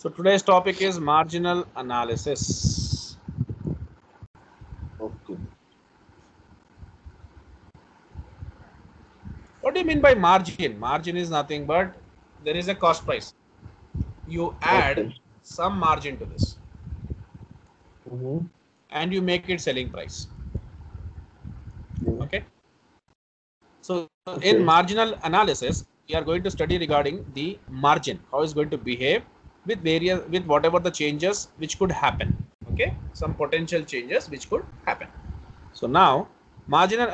So today's topic is marginal analysis. Okay. What do you mean by margin? Margin is nothing but there is a cost price. You add Okay. some margin to this Mm-hmm. and you make it selling price. Okay. Okay. So in Okay. marginal analysis, we are going to study regarding the margin, how it's going to behave with whatever the changes which could happen. Okay, some potential changes which could happen. So now marginal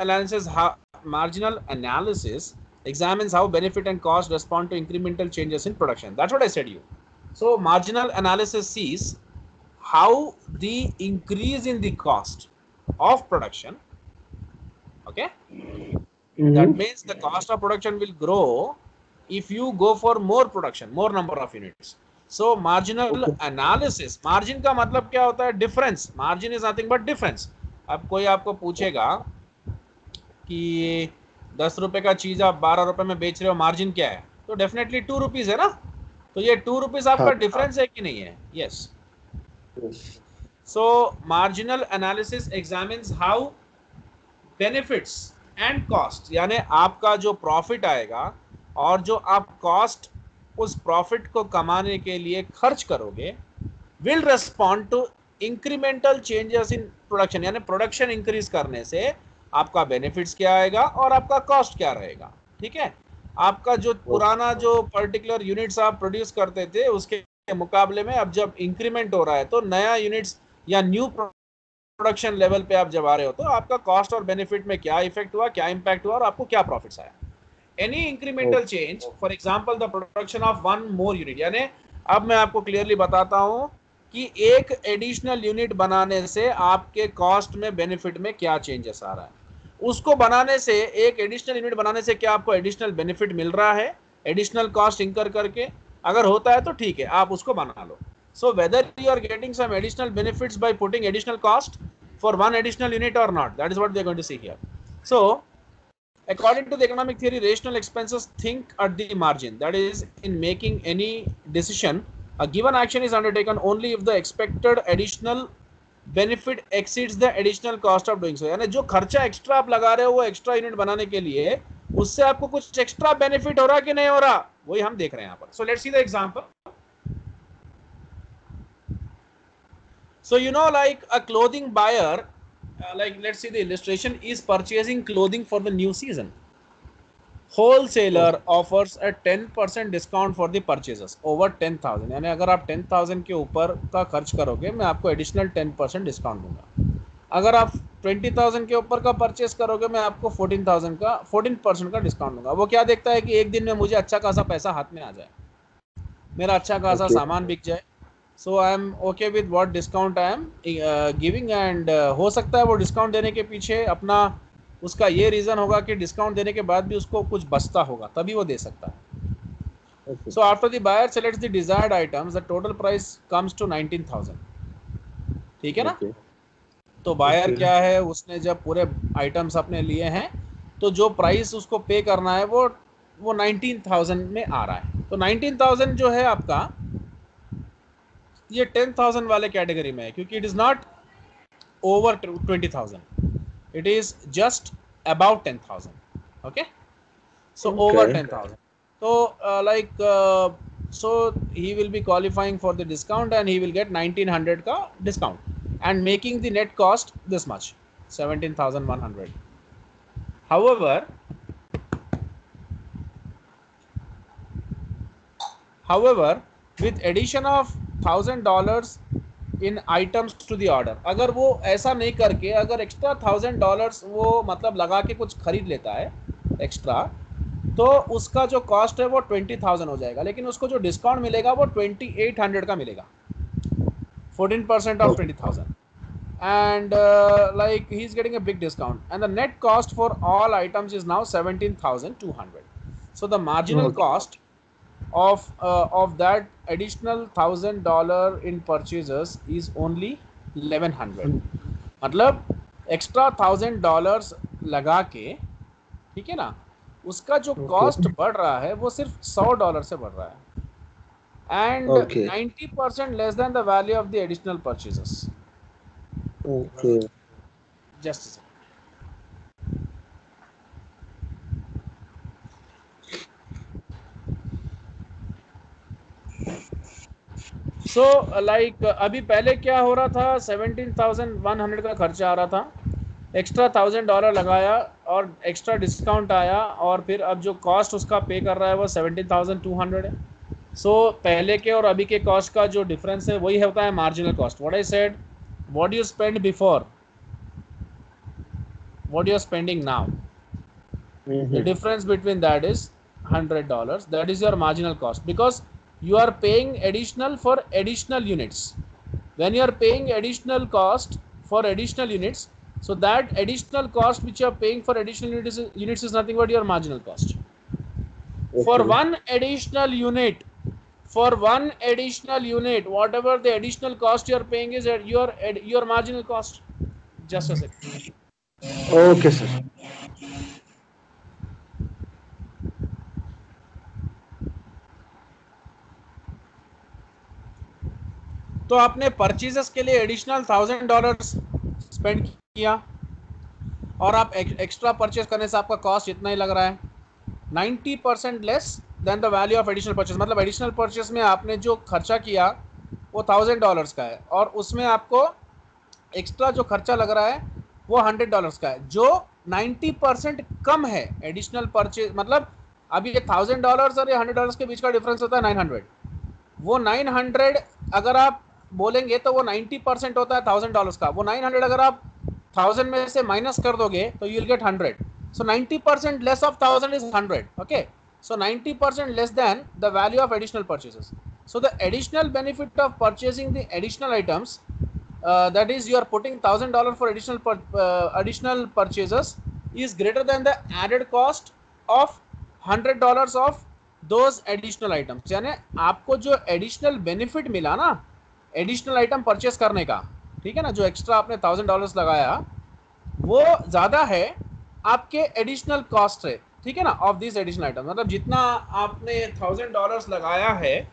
analysis examines how benefit and cost respond to incremental changes in production. That's what I said you. So marginal analysis sees how the increase in the cost of production, okay, that Mm-hmm. means the cost of production will grow if you go for more production, more number of units. So marginal Okay. analysis, margin का मतलब क्या होता है? Difference. Margin is nothing but difference. अब कोई आपको पूछेगा कि 10 रुपए का चीज आप 12 रुपए में बेच रहे हो, मार्जिन क्या है? तो डेफिनेटली 2 रुपीज है ना. तो ये 2 रुपीज आपका हाँ. डिफरेंस है कि नहीं है? Yes. Yes. So marginal analysis examines how benefits and cost, यानी आपका जो प्रॉफिट आएगा और जो आप कॉस्ट उस प्रॉफिट को कमाने के लिए खर्च करोगे will respond to incremental changes in production, यानी प्रोडक्शन इंक्रीज करने से आपका बेनिफिट्स क्या आएगा और आपका कॉस्ट क्या रहेगा. ठीक है. आपका जो Okay. पुराना जो पर्टिकुलर यूनिट्स आप प्रोड्यूस करते थे उसके मुकाबले में अब जब इंक्रीमेंट हो रहा है तो नया यूनिट्स या न्यू प्रोडक्शन लेवल पे आप जब आ रहे हो तो आपका कॉस्ट और बेनिफिट में क्या इफेक्ट हुआ, क्या इंपैक्ट हुआ और आपको क्या प्रॉफिट्स आया. Any incremental Okay. Change, for example the production of one more unit, यानी अब मैं आपको क्लियरली बताता हूं कि एक एडिशनल यूनिट बनाने से आपके कॉस्ट में बेनिफिट में क्या चेंजेस आ रहा है. उसको बनाने से, एक एडिशनल यूनिट बनाने से क्या आपको एडिशनल बेनिफिट मिल रहा है एडिशनल कॉस्ट इंकर करके? अगर होता है तो ठीक है, आप उसको बना लो. So whether you are getting some additional benefits by putting additional cost for one additional unit or not, that is what we are going to see here. So according to the economic theory, rational expenses think at the margin. That is, in making any decision, a given action is undertaken only if the expected additional benefit exceeds the additional cost of doing so. यानी जो खर्चा extra आप लगा रहे हो वो extra unit बनाने के लिए, उससे आपको कुछ एक्स्ट्रा बेनिफिट हो रहा कि नहीं हो रहा, वही हम देख रहे हैं यहाँ पर. So let's see the example. So like a clothing buyer, like let's see the illustration, is purchasing clothing for the new season. Wholesaler offers a 10% discount for the purchases over 10,000. यानी अगर आप 10,000 के ऊपर का खर्च करोगे मैं आपको एडिशनल 10% डिस्काउंट दूंगा. अगर आप 20,000 के ऊपर का परचेस करोगे मैं आपको 14% का डिस्काउंट दूंगा. वो क्या देखता है कि एक दिन में मुझे अच्छा खासा पैसा हाथ में आ जाए, मेरा अच्छा खासा Okay. सामान बिक जाए. So I am okay with what discount I am giving. And हो सकता है वो डिस्काउंट देने के पीछे अपना उसका ये रीज़न होगा कि डिस्काउंट देने के बाद भी उसको कुछ बचता होगा, तभी वो दे सकता है. Okay. So after the buyer selects the desired items the total price comes to 19,000. ठीक है ना. Okay. तो बायर Okay. क्या है, उसने जब पूरे आइटम्स अपने लिए हैं तो जो प्राइस उसको पे करना है वो 19,000 में आ रहा है. तो 19,000 जो है आपका ये 10,000 वाले कैटेगरी में है क्योंकि it is not over 20,000, it is just about 10,000. Okay. So over Okay. 10,000. तो so he will be qualifying for the discount and he will get 1900 का discount and making the net cost this much, 17,100. However, with addition of $1,000 in items to the order, अगर वो ऐसा नहीं करके अगर extra $1,000 वो मतलब लगा के कुछ खरीद लेता है एक्स्ट्रा, तो उसका जो कॉस्ट है वो 20,000 हो जाएगा, लेकिन उसको जो डिस्काउंट मिलेगा वो 2,800 का मिलेगा, 14% of 20,000. And like he's getting a big discount and the net cost for all items is now 17,200. So the marginal Okay. cost of that additional $1,000 in purchases is only 1,100. मतलब एक्स्ट्रा $1,000 लगा के, ठीक है ना, उसका जो Okay. कॉस्ट बढ़ रहा है वो सिर्फ $100 से बढ़ रहा है. and Okay. 90% less than the value of the additional purchases. Okay. Just a second. So like अभी पहले क्या हो रहा था, 17,100 का खर्चा आ रहा था, एक्स्ट्रा $1,000 लगाया और एक्स्ट्रा डिस्काउंट आया, और फिर अब जो कॉस्ट उसका पे कर रहा है वो 17,200 है. सो पहले के और अभी के कॉस्ट का जो डिफरेंस है वही होता है marginal cost. What I said, what you spend before, what you are spending now, the difference between that is $100. That is your marginal cost, because you are paying additional for additional units. When you are paying additional cost for additional units, so that additional cost which you are paying for additional units is nothing but your marginal cost. For Okay. one additional unit, for one additional unit, whatever the additional cost you are paying is at your marginal cost. Just a second. Okay, sir. तो आपने purchases के लिए additional $1,000 spend किया, और आप extra purchase करने से आपका कॉस्ट इतना ही लग रहा है, 90% less than the value of additional purchase. मतलब एडिशनल परचेज में आपने जो खर्चा किया वो $1,000 का है, और उसमें आपको एक्स्ट्रा जो खर्चा लग रहा है वो $100 का है, जो 90% कम है एडिशनल परचेज. मतलब अभी ये $1,000 और ये $100 के बीच का डिफरेंस होता है 900. वो 900 अगर आप बोलेंगे तो वो 90% होता है $1,000 का. वो 900 अगर आप 1000 में से माइनस कर दोगे तो you will get 100. So 90% less of 1000 is 100. Okay, so 90% less than the value of additional purchases. So the additional benefit of purchasing the additional items, that is you are putting $1,000 for additional purchases, is greater than the added cost of $100 of those additional items. यानी आपको जो additional benefit मिला ना additional item purchase करने का, ठीक है ना, जो एक्स्ट्रा आपने $1,000 लगाया वो ज्यादा है आपके एडिशनल कॉस्ट है, ठीक है ना, ऑफ दिस एडिशनल आइटम. मतलब जितना आपने $1,000 लगाया है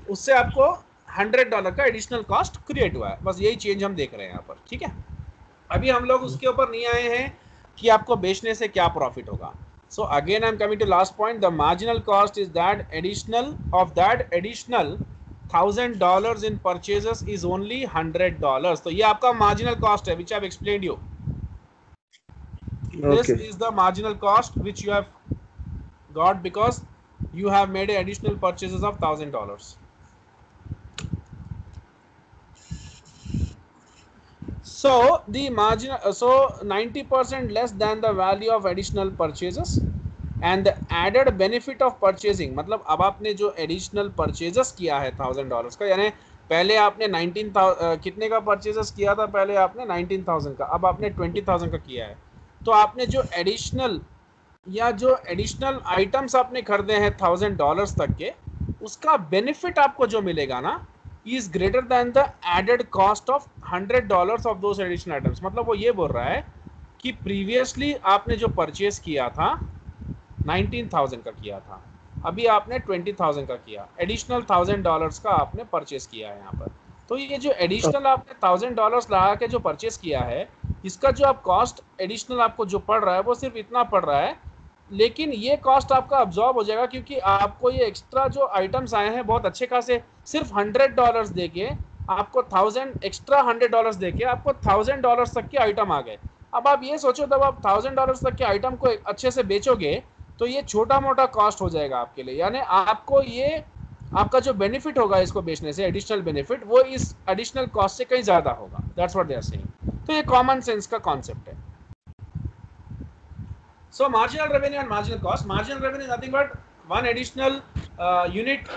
उससे आपको $100 का एडिशनल कॉस्ट क्रिएट हुआ है. बस यही चेंज हम देख रहे हैं यहाँ पर, ठीक है. अभी हम लोग उसके ऊपर नहीं आए हैं कि आपको बेचने से क्या प्रॉफिट होगा. So again I am coming to last point, the marginal cost is that additional of that additional $1,000 in purchases is only $100. तो ये आपका मार्जिनल कॉस्ट है, which I have explained you. This Okay. is the marginal cost which you have got because you have made additional purchases of $1,000. So the margin, so 90% less than the value of additional purchases and the added benefit of purchasing. मतलब अब आपने जो additional purchases किया है $1,000 का, यानी पहले आपने 19,000 कितने का परचेजेस किया था, पहले आपने 19,000 का, अब आपने 20,000 का किया है. तो आपने जो एडिशनल या जो एडिशनल आइटम्स आपने खरीदे हैं $1,000 तक के, उसका बेनिफिट आपको जो मिलेगा ना is greater than the added cost of $100 of those additional items. मतलब वो ये बोल रहा है कि प्रीवियसली आपने जो परचेज किया था 19,000 का किया था, अभी आपने 20,000 का किया, एडिशनल $1,000 का आपने परचेज किया है यहाँ पर. तो ये जो एडिशनल आपने $1,000 लगा के जो परचेज किया है, इसका जो आप कॉस्ट एडिशनल आपको जो पड़ रहा है वो सिर्फ इतना पड़ रहा है, लेकिन ये कॉस्ट आपका अब्जॉर्ब हो जाएगा क्योंकि आपको ये एक्स्ट्रा जो आइटम्स आए हैं बहुत अच्छे खासे, सिर्फ $100 दे के आपको 1000 एक्स्ट्रा $100 दे के आपको $1,000 तक के आइटम आ गए. अब आप ये सोचो, जब आप $1,000 तक के आइटम को अच्छे से बेचोगे तो ये छोटा मोटा कॉस्ट हो जाएगा आपके लिए, यानी आपको ये आपका जो बेनिफिट होगा इसको बेचने से, एडिशनल बेनिफिट, वो इस एडिशनल कॉस्ट से कहीं ज्यादा होगा. That's what they are saying. तो ये कॉमन सेंस का कॉन्सेप्ट है. So marginal revenue and marginal cost. Marginal revenue is nothing but one additional unit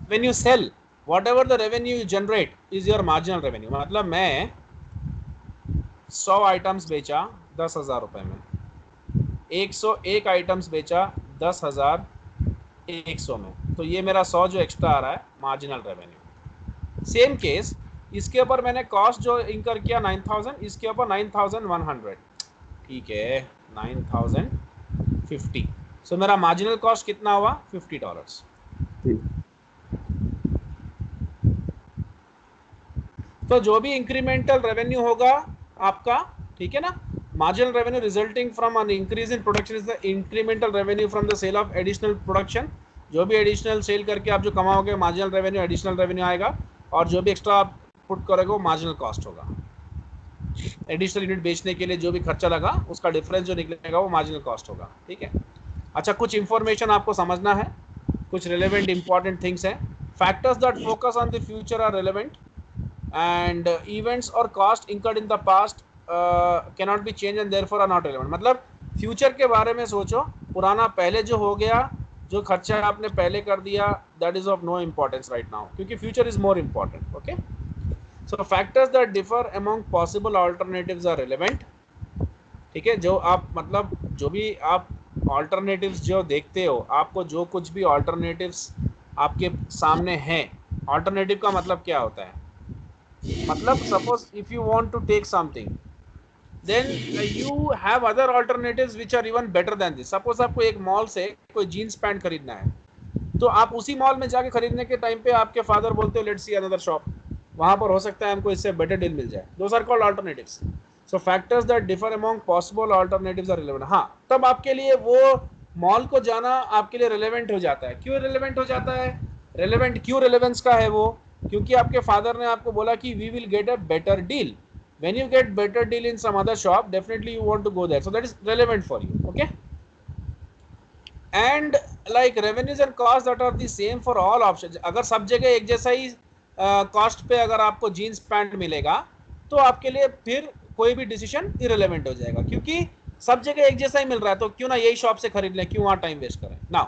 when you sell. Whatever the revenue you generate is your marginal revenue. मतलब मैं 100 items बेचा 10,000 रुपए में, 101 items बेचा 10,100 में, तो ये मेरा 100 जो एक्स्ट्रा आ रहा है मार्जिनल रेवेन्यू. सेम केस इसके ऊपर मैंने कॉस्ट जो इंकर किया 9,000, इसके ऊपर 9,100, ठीक है, 9,050. सो मेरा मार्जिनल कॉस्ट कितना हुआ, $50. तो जो भी इंक्रीमेंटल रेवेन्यू होगा आपका, ठीक है ना, marginal revenue resulting from an increase in production is the incremental revenue from the sale of additional production. जो भी एडिशनल सेल करके आप जो कमाओगे मार्जिनल रेवेन्यू, एडिशनल रेवेन्यू आएगा, और जो भी एक्स्ट्रा आप पुट करोगे वो मार्जिनल कॉस्ट होगा। एडिशनल यूनिट बेचने के लिए जो भी खर्चा लगा उसका डिफरेंस जो निकलेगा वो मार्जिनल कॉस्ट होगा, ठीक है। अच्छा, कुछ इंफॉर्मेशन आपको समझना है, कुछ रिलेवेंट इंपॉर्टेंट थिंग्स हैं। Factors that focus on the future are relevant and events और cost incurred in the past cannot be change and therefore are not relevant. मतलब फ्यूचर के बारे में सोचो, पुराना पहले जो हो गया, जो खर्चा आपने पहले कर दिया, that is of no importance right now, क्योंकि future is more important. Okay, so factors that differ among possible alternatives are relevant. ठीक है, जो आप मतलब जो भी आप अल्टरनेटिव्स जो देखते हो, आपको जो कुछ भी अल्टरनेटिव्स आपके सामने हैं, अल्टरनेटिव का मतलब क्या होता है, मतलब suppose if you want to take something then you have other alternatives which are even better than this. Suppose आपको एक मॉल से कोई जीन्स पैंट खरीदना है, तो आप उसी मॉल में जाके खरीदने के टाइम पे आपके फादर बोलते हो लेट्स सी अनदर शॉप, वहां पर हो सकता है हमको इससे बेटर डील मिल जाए। Those are called alternatives. So factors that differ among possible alternatives are relevant. हाँ, तब आपके लिए वो मॉल को जाना आपके लिए रिलेवेंट हो जाता है। क्यों रिलेवेंट हो जाता है, रिलेवेंट क्यों रिलेवेंस का है वो, क्योंकि आपके फादर ने आपको बोला कि we will get a better deal. when you get better deal in some other shop, definitely you want to go there, so that is relevant for you. Okay, and like revenues and costs that are the same for all options, अगर सब जगह एक जैसा ही cost पे अगर आपको jeans pant मिलेगा तो आपके लिए फिर कोई भी डिसीजन इरेलेवेंट हो जाएगा, क्योंकि सब जगह एक जैसा ही मिल रहा है, तो क्यों ना यही शॉप से खरीद लें, क्यों वहां टाइम वेस्ट करें। Now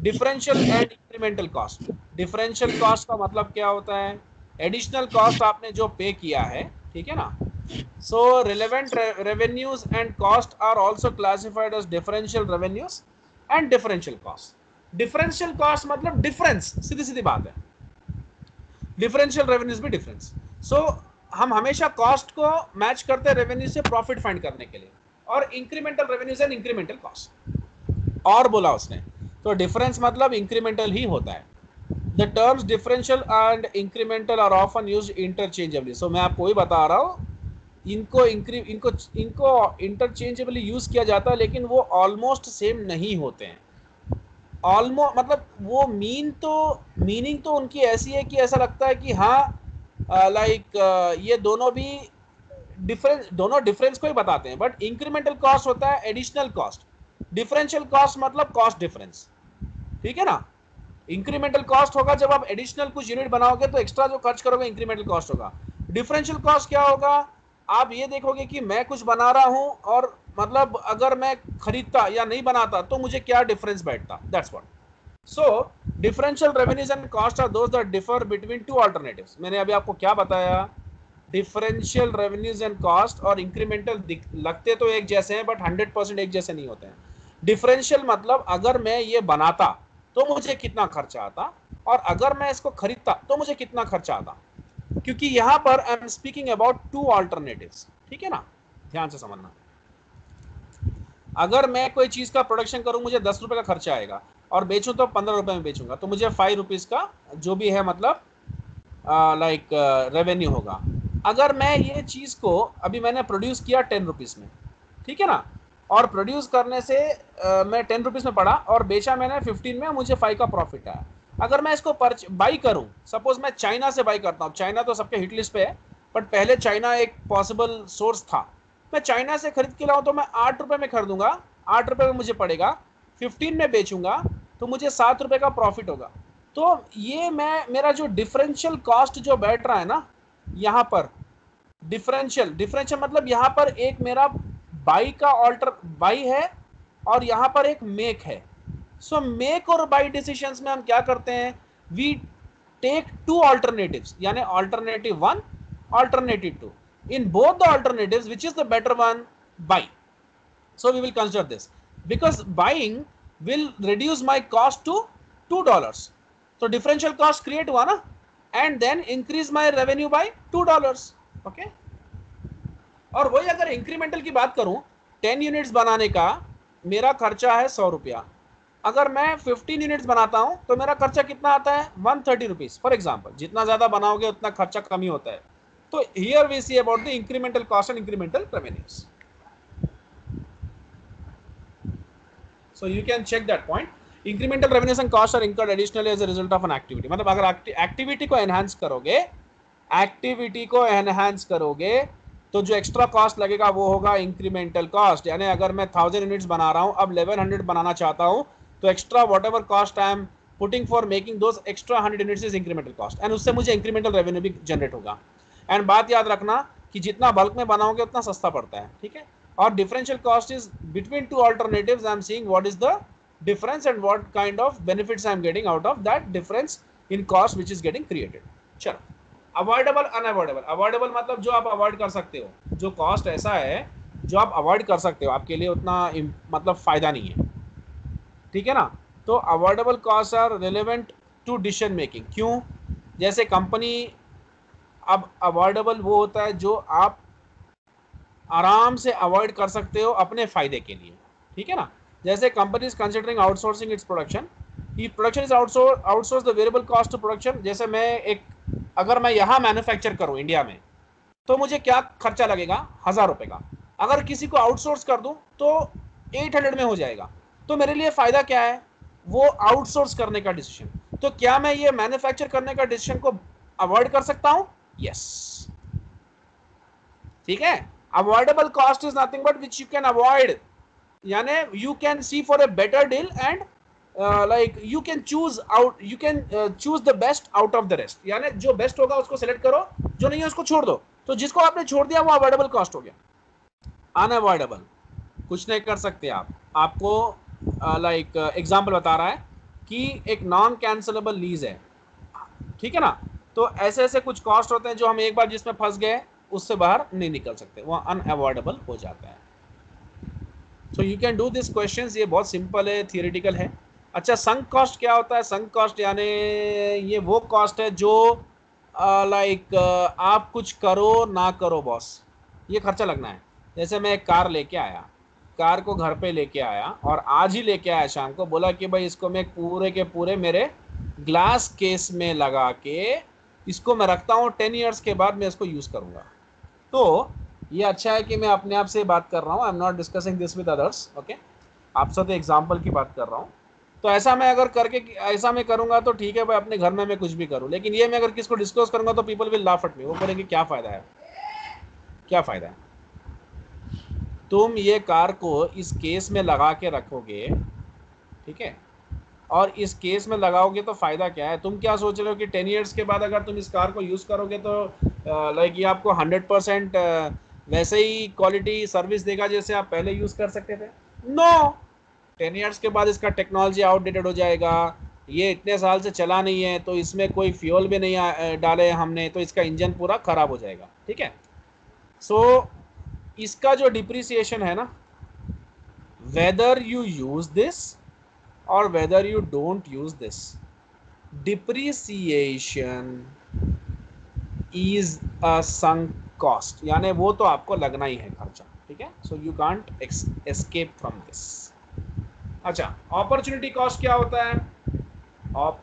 differential and incremental cost. Differential cost का मतलब क्या होता है, एडिशनल कॉस्ट आपने जो पे किया है, ठीक है ना। So relevant revenues and cost are also classified as differential revenues and differential cost. Differential cost मतलब difference, सीधी सीधी बात है। Differential revenues भी difference. So हम हमेशा cost को मैच करते हैं revenue से profit find करने के लिए, और incremental revenues and incremental cost और बोला उसने, तो difference मतलब incremental ही होता है। The terms differential and incremental are often used interchangeably. So मैं आपको ही बता रहा हूँ, इनको इंटरचेंजेबली यूज किया जाता है, लेकिन वो ऑलमोस्ट सेम नहीं होते हैं। ऑलमोस्ट मतलब वो मीनिंग तो उनकी ऐसी है कि ऐसा लगता है कि हाँ लाइक ये दोनों भी दोनों डिफरेंस को ही बताते हैं, बट इंक्रीमेंटल कॉस्ट होता है एडिशनल कॉस्ट, डिफरेंशियल कॉस्ट मतलब कॉस्ट डिफरेंस, ठीक है ना। इंक्रीमेंटल कॉस्ट होगा जब आप एडिशनल कुछ यूनिट बनाओगे तो एक्स्ट्रा जो खर्च करोगे इंक्रीमेंटल कॉस्ट होगा। डिफरेंशियल कॉस्ट क्या होगा, आप ये देखोगे कि मैं कुछ बना रहा हूं और मतलब अगर मैं खरीदता या नहीं बनाता तो मुझे क्या डिफरेंस बैठता, that's what. So differential revenues and cost are those that differ between two alternatives. मैंने अभी आपको क्या बताया, डिफरेंशियल रेवेन्यूज एंड कॉस्ट और इंक्रीमेंटल लगते तो एक जैसे हैं बट 100% एक जैसे नहीं होते हैं। डिफरेंशियल मतलब अगर मैं ये बनाता तो मुझे कितना खर्चा आता, और अगर मैं इसको खरीदता तो मुझे कितना खर्चा आता, क्योंकि यहां पर I am speaking about two alternatives, ठीक है ना, ध्यान से समझना। अगर मैं कोई चीज का प्रोडक्शन करूं, मुझे 10 रुपए का खर्चा आएगा, और बेचूं तो 15 रुपए में बेचूंगा, तो मुझे 5 रुपीज का जो भी है मतलब लाइक रेवेन्यू होगा। अगर मैं ये चीज को अभी मैंने प्रोड्यूस किया 10 रुपीज में, ठीक है ना, और प्रोड्यूस करने से मैं 10 रुपीज में पड़ा और बेचा मैंने 15 में, मुझे 5 का प्रॉफिट आया। अगर मैं इसको बाई करूं, सपोज मैं चाइना से बाई करता हूं, चाइना तो सबके हिट लिस्ट पे है, बट पहले चाइना एक पॉसिबल सोर्स था, मैं चाइना से खरीद के लाऊं तो मैं 8 रुपए में खरीदूंगा, 8 रुपए में मुझे पड़ेगा, 15 में बेचूंगा तो मुझे 7 रुपए का प्रॉफिट होगा। तो ये मैं मेरा जो डिफरेंशियल कॉस्ट जो बैठ रहा है ना यहाँ पर, डिफरेंशियल मतलब यहाँ पर एक मेरा बाई का ऑल्टर बाई है और यहाँ पर एक मेक है। सो मेक और बाई डिसीजंस में हम क्या करते हैं, वी टेक टू अल्टरनेटिव्स, यानी alternative 1, alternative 2, in both the alternatives which is the better one, buy. So we will consider this because buying will reduce my cost to $2, so differential cost create हुआ ना, and then increase my revenue by $2. okay, और वही अगर incremental की बात करूं, 10 units बनाने का मेरा खर्चा है 100 रुपया, अगर मैं 15 यूनिट्स बनाता हूं तो मेरा खर्चा कितना आता है 130 रुपीज फॉर एग्जाम्पल। जितना ज्यादा बनाओगे उतना खर्चा कम ही होता है, तो here we see about the incremental cost and incremental revenues. So you can check that point. Incremental revenues and costs are incurred additionally as a result of an activity. मतलब अगर एक्टिविटी को एनहांस करोगे, तो जो extra cost लगेगा वो होगा incremental cost. यानी अगर मैं 1000 यूनिट्स बना रहा हूं, अब 1100 बनाना चाहता हूं, तो extra what ever cost I am putting for making those extra 100 units is incremental cost, and उससे मुझे इंक्रीमेंटल रेवेन्यू भी जनरेट होगा। एंड बात याद रखना कि जितना बल्क में बनाओगे उतना सस्ता पड़ता है, ठीक है। और differential cost is between two alternatives, I am seeing what is the difference and what kind of benefits I am getting out of that difference in cost which is getting created. चलो, avoidable unavoidable. Avoidable मतलब जो आप avoid कर सकते हो, जो cost ऐसा है जो आप अवॉइड कर सकते हो, आपके लिए उतना मतलब फायदा नहीं है, ठीक है ना। तो avoidable cost are relevant to decision making. क्यों? जैसे कंपनी, अब अवॉइडेबल वो होता है जो आप आराम से अवॉइड कर सकते हो अपने फायदे के लिए, ठीक है ना। जैसे company is considering outsourcing its production, production is outsource the variable cost of production. जैसे अगर मैं यहाँ मैन्युफैक्चर करूँ इंडिया में, तो मुझे क्या खर्चा लगेगा? 1000 रुपए का। अगर किसी को आउटसोर्स कर दूं तो 800 में हो जाएगा। तो मेरे लिए फायदा क्या है? वो आउटसोर्स करने का डिसीजन। तो क्या मैं ये मैन्युफैक्चर करने का डिसीजन को अवॉइड कर सकता हूं? यस, ठीक है। Avoidable cost is nothing but which you can avoid, यानी you can see for a better deal and like you can choose the best out of the rest। यानी जो बेस्ट होगा उसको सेलेक्ट करो, जो नहीं है उसको छोड़ दो। तो जिसको आपने छोड़ दिया वो अवॉइडेबल कॉस्ट हो गया। अनअवॉइडेबल कुछ नहीं कर सकते आप। आपको लाइक एग्जांपल बता रहा है कि एक नॉन कैंसलेबल लीज है, ठीक है ना। तो ऐसे ऐसे कुछ कॉस्ट होते हैं जो हम एक बार जिसमें फंस गए उससे बाहर नहीं निकल सकते, वो अनअवॉइडेबल हो जाता है। So you can do this questions, ये बहुत सिंपल है, थियोरेटिकल है। अच्छा, संक कॉस्ट क्या होता है? संक कॉस्ट यानी ये वो कॉस्ट है जो लाइक आप कुछ करो ना करो बॉस, ये खर्चा लगना है। जैसे मैं एक कार लेके आया, कार को घर पे लेके आया और आज ही लेके आया शाम को, बोला कि भाई इसको मैं पूरे के पूरे मेरे ग्लास केस में लगा के इसको मैं रखता हूँ, 10 ईयर्स के बाद मैं इसको यूज़ करूँगा। तो ये अच्छा है कि मैं अपने आप से बात कर रहा हूँ, I am not discussing this with others, okay. आपसे तो एग्जाम्पल की बात कर रहा हूँ। तो ऐसा मैं अगर करके ऐसा मैं करूंगा तो ठीक है भाई, अपने घर में मैं कुछ भी करूं, लेकिन ये मैं अगर किसको डिस्क्लोज करूंगा तो people will laugh at me. वो बोलेंगे क्या फायदा है, क्या फायदा है? तुम ये कार को इस केस में लगा के रखोगे, ठीक है, और इस केस में लगाओगे तो फायदा क्या है? तुम क्या सोच रहे हो कि 10 ईयर्स के बाद अगर तुम इस कार को यूज करोगे तो लाइक ये आपको 100% वैसे ही क्वालिटी सर्विस देगा जैसे आप पहले यूज कर सकते थे? नो। 10 ईयर्स के बाद इसका टेक्नोलॉजी आउटडेटेड हो जाएगा, ये इतने साल से चला नहीं है, तो इसमें कोई फ्यूल भी नहीं डाले हमने, तो इसका इंजन पूरा खराब हो जाएगा, ठीक है। सो इसका जो डिप्रिसिएशन है ना, वेदर यू यूज दिस और whether you don't use this, depreciation is a sunk cost, यानी वो तो आपको लगना ही है खर्चा, ठीक है। So you can't escape from this. अच्छा, अपॉर्चुनिटी कॉस्ट क्या होता है?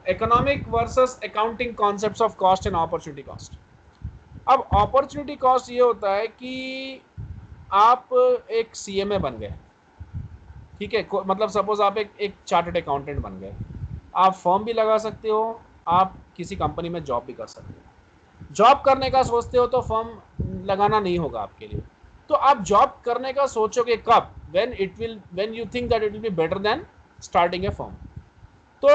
Economic versus accounting concepts of cost and opportunity cost. अब अपॉर्चुनिटी कॉस्ट ये होता है कि आप एक सीएमए बन गए, ठीक है, मतलब सपोज आप एक चार्टर्ड अकाउंटेंट बन गए, आप फर्म भी लगा सकते हो, आप किसी कंपनी में जॉब भी कर सकते हो। जॉब करने का सोचते हो तो फर्म लगाना नहीं होगा आपके लिए। तो आप जॉब करने का सोचोगे कब? when you think that it will be better than starting a firm। तो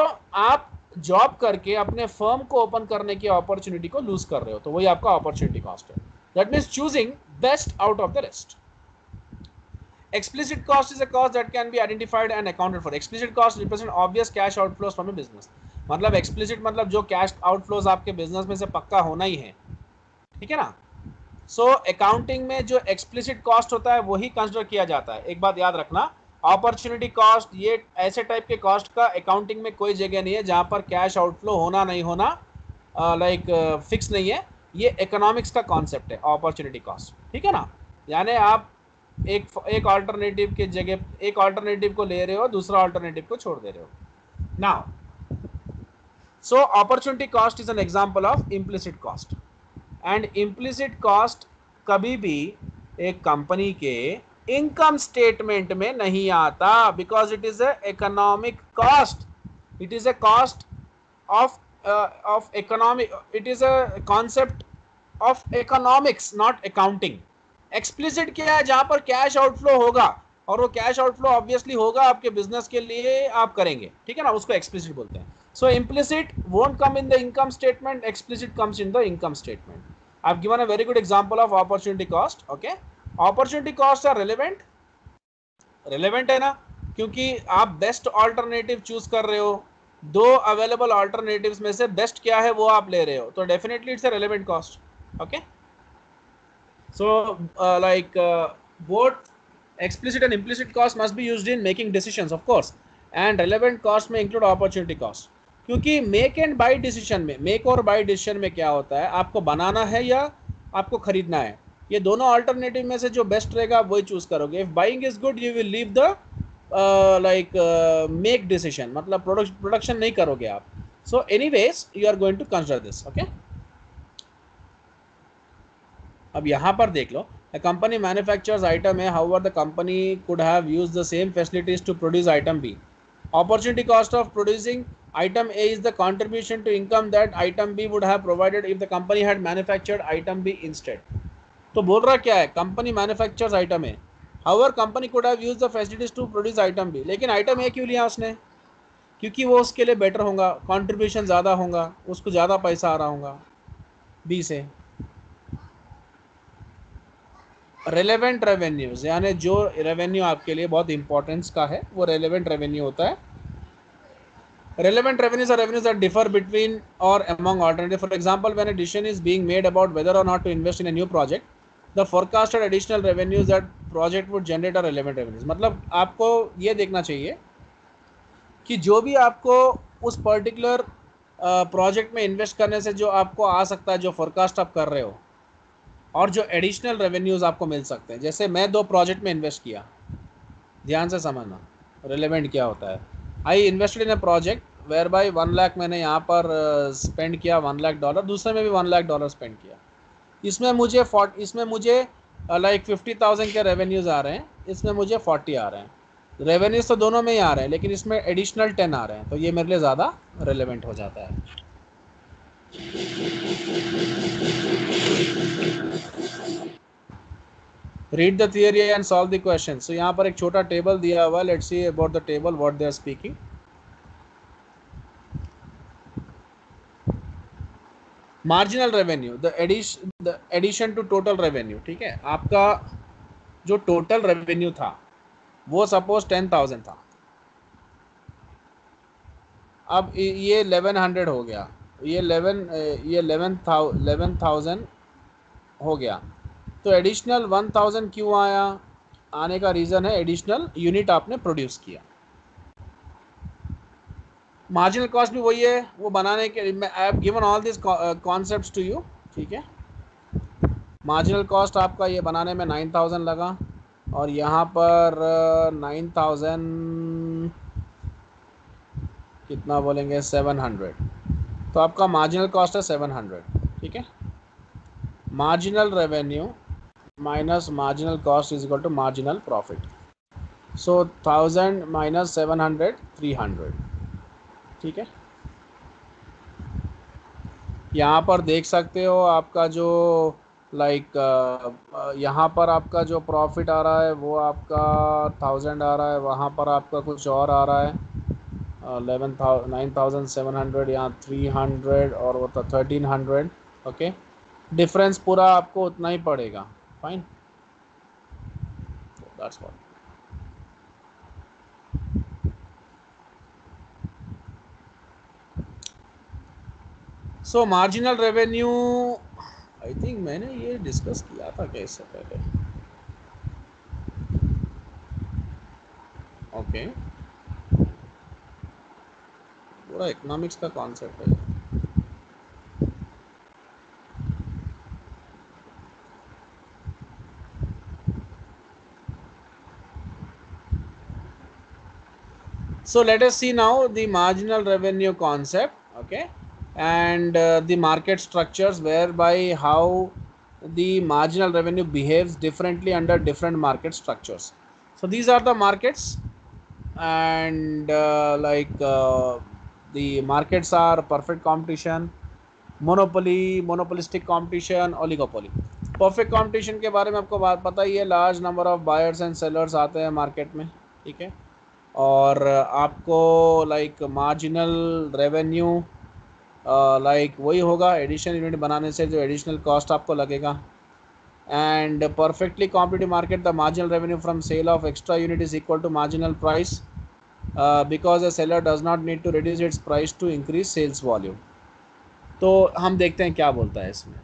आप जॉब करके अपने फर्म को ओपन करने की अपॉर्चुनिटी को लूज कर रहे हो, तो वही आपका अपॉर्चुनिटी कॉस्ट है। That means choosing best out of the rest. Explicit cost is a cost that can be identified and accounted for. Explicit cost represent obvious cash outflows from a business। मतलब explicit मतलब जो cash outflows आपके business में से पक्का होना ही है, ठीक है ना। सो अकाउंटिंग में जो एक्सप्लिसिट कॉस्ट होता है वही कंसिडर किया जाता है। एक बात याद रखना, अपॉर्चुनिटी कॉस्ट ये ऐसे टाइप के कॉस्ट का अकाउंटिंग में कोई जगह नहीं है जहां पर कैश आउटफ्लो होना नहीं होना लाइक फिक्स नहीं है। ये इकोनॉमिक्स का कॉन्सेप्ट है अपॉर्चुनिटी कॉस्ट, ठीक है ना। यानी आप एक अल्टरनेटिव के जगह एक अल्टरनेटिव को ले रहे हो, दूसरा अल्टरनेटिव को छोड़ दे रहे हो। Now so opportunity cost is an example of implicit cost and implicit cost कभी भी एक कंपनी के इनकम स्टेटमेंट में नहीं आता, because it is a economic cost, it is a cost of economic, it is a concept of economics not accounting. Explicit क्या है, जहां पर कैश आउटफ्लो होगा, और वो कैश आउटफ्लो ऑब्वियसली होगा आपके बिजनेस के लिए, आप करेंगे, ठीक है ना, उसको एक्सप्लिसिट बोलते हैं. So implicit won't come in the income statement, explicit comes in the income statement. I have given a very good example of opportunity cost. Okay, opportunity cost are relevant, relevant है ना, क्योंकि आप best alternative choose कर रहे हो, दो available alternatives में से बेस्ट क्या है वो आप ले रहे हो, तो definitely it's a relevant cost. Okay, so like both explicit and implicit cost must be used in making decisions of course, and relevant cost में include opportunity cost. क्योंकि make and buy decision में, make और buy decision में क्या होता है, आपको बनाना है या आपको खरीदना है, ये दोनों अल्टरनेटिव में से जो बेस्ट रहेगा आप वही चूज करोगे. If buying is good you will leave the make decision, मतलब प्रोडक्शन नहीं करोगे आप. So anyways you are going to consider this. Okay, अब यहाँ पर देख लो, a company manufactures item A, however the company could have used the same facilities to produce item B. Opportunity cost of producing item A is the contribution to income that item B would have provided if the company had manufactured item B instead. तो बोल रहा क्या है, company manufactures item A, however company could have used the facilities to produce item B, लेकिन item A क्यों लिया उसने, क्योंकि वो उसके लिए बेटर होगा, कंट्रीब्यूशन ज़्यादा होगा, उसको ज़्यादा पैसा आ रहा होगा बी से. रेलेवेंट रेवेन्यूज, यानी जो रेवेन्यू आपके लिए बहुत इंपॉर्टेंस का है वो रेलेवेंट रेवेन्यू होता है. Relevant revenues are revenues that differ between or among alternatives. For example, when a decision is being made about whether or not to invest in a new project, the forecasted additional revenues that project would generate are relevant revenues. मतलब आपको ये देखना चाहिए कि जो भी आपको उस पर्टिकुलर प्रोजेक्ट में इन्वेस्ट करने से जो आपको आ सकता है, जो फोरकास्ट आप कर रहे हो, और जो एडिशनल रेवेन्यूज़ आपको मिल सकते हैं. जैसे मैं 2 प्रोजेक्ट में इन्वेस्ट किया, ध्यान से समझना रिलेवेंट क्या होता है. I invested in a project where by 1 lakh मैंने यहाँ पर स्पेंड किया, $1 लाख, दूसरे में भी $1 लाख स्पेंड किया. इसमें मुझे लाइक 50,000 के रेवेन्यूज़ आ रहे हैं, इसमें मुझे 40 आ रहे हैं. रेवेन्यूज़ तो दोनों में ही आ रहे हैं, लेकिन इसमें एडिशनल 10 आ रहे हैं, तो ये मेरे लिए ज़्यादा रिलेवेंट हो जाता है. Read the theory and solve the question. So यहाँ पर एक छोटा टेबल दिया हुआ है. Let's see about the table what they are speaking. Marginal revenue, the addition to total revenue. ठीक है, आपका जो total revenue था वो suppose 10,000 था, अब ये 1100 हो गया, ये 11,000 हो गया. तो एडिशनल 1000 क्यों आया, आने का रीज़न है एडिशनल यूनिट आपने प्रोड्यूस किया. मार्जिनल कॉस्ट भी वही है, वो बनाने के, I have given all this concepts to you. ठीक है, मार्जिनल कॉस्ट आपका ये बनाने में 9000 लगा, और यहाँ पर 9000 कितना बोलेंगे, 700. तो आपका मार्जिनल कॉस्ट है 700. ठीक है, marginal revenue minus marginal cost is equal to marginal profit. So 1000 minus 700, 300. ठीक है, यहाँ पर देख सकते हो आपका जो लाइक यहाँ पर आपका जो प्रॉफिट आ रहा है वो आपका 1000 आ रहा है, वहाँ पर आपका कुछ और आ रहा है 9,700, यहाँ 300 और वो था 1300. ओके, डिफरेंस पूरा आपको उतना ही पड़ेगा. Fine, that's what. So marginal revenue, I think मैंने ये डिस्कस किया था क्या इससे पहले. ओके, पूरा इकोनॉमिक्स का कॉन्सेप्ट है. So let us see now the marginal revenue concept. Okay, and the market structures whereby how the marginal revenue behaves differently under different market structures. So these are the markets, and the markets are perfect competition, monopoly, monopolistic competition, oligopoly. Perfect competition के बारे में आपको बात पता ही है, large number of buyers and sellers आते हैं मार्केट में, ठीक है, और आपको लाइक मार्जिनल रेवेन्यू लाइक वही होगा एडिशनल यूनिट बनाने से जो एडिशनल कॉस्ट आपको लगेगा। And perfectly competitive market, the marginal revenue from sale of extra unit is equal to marginal price because a seller does not need to reduce its price to increase sales volume. तो हम देखते हैं क्या बोलता है इसमें।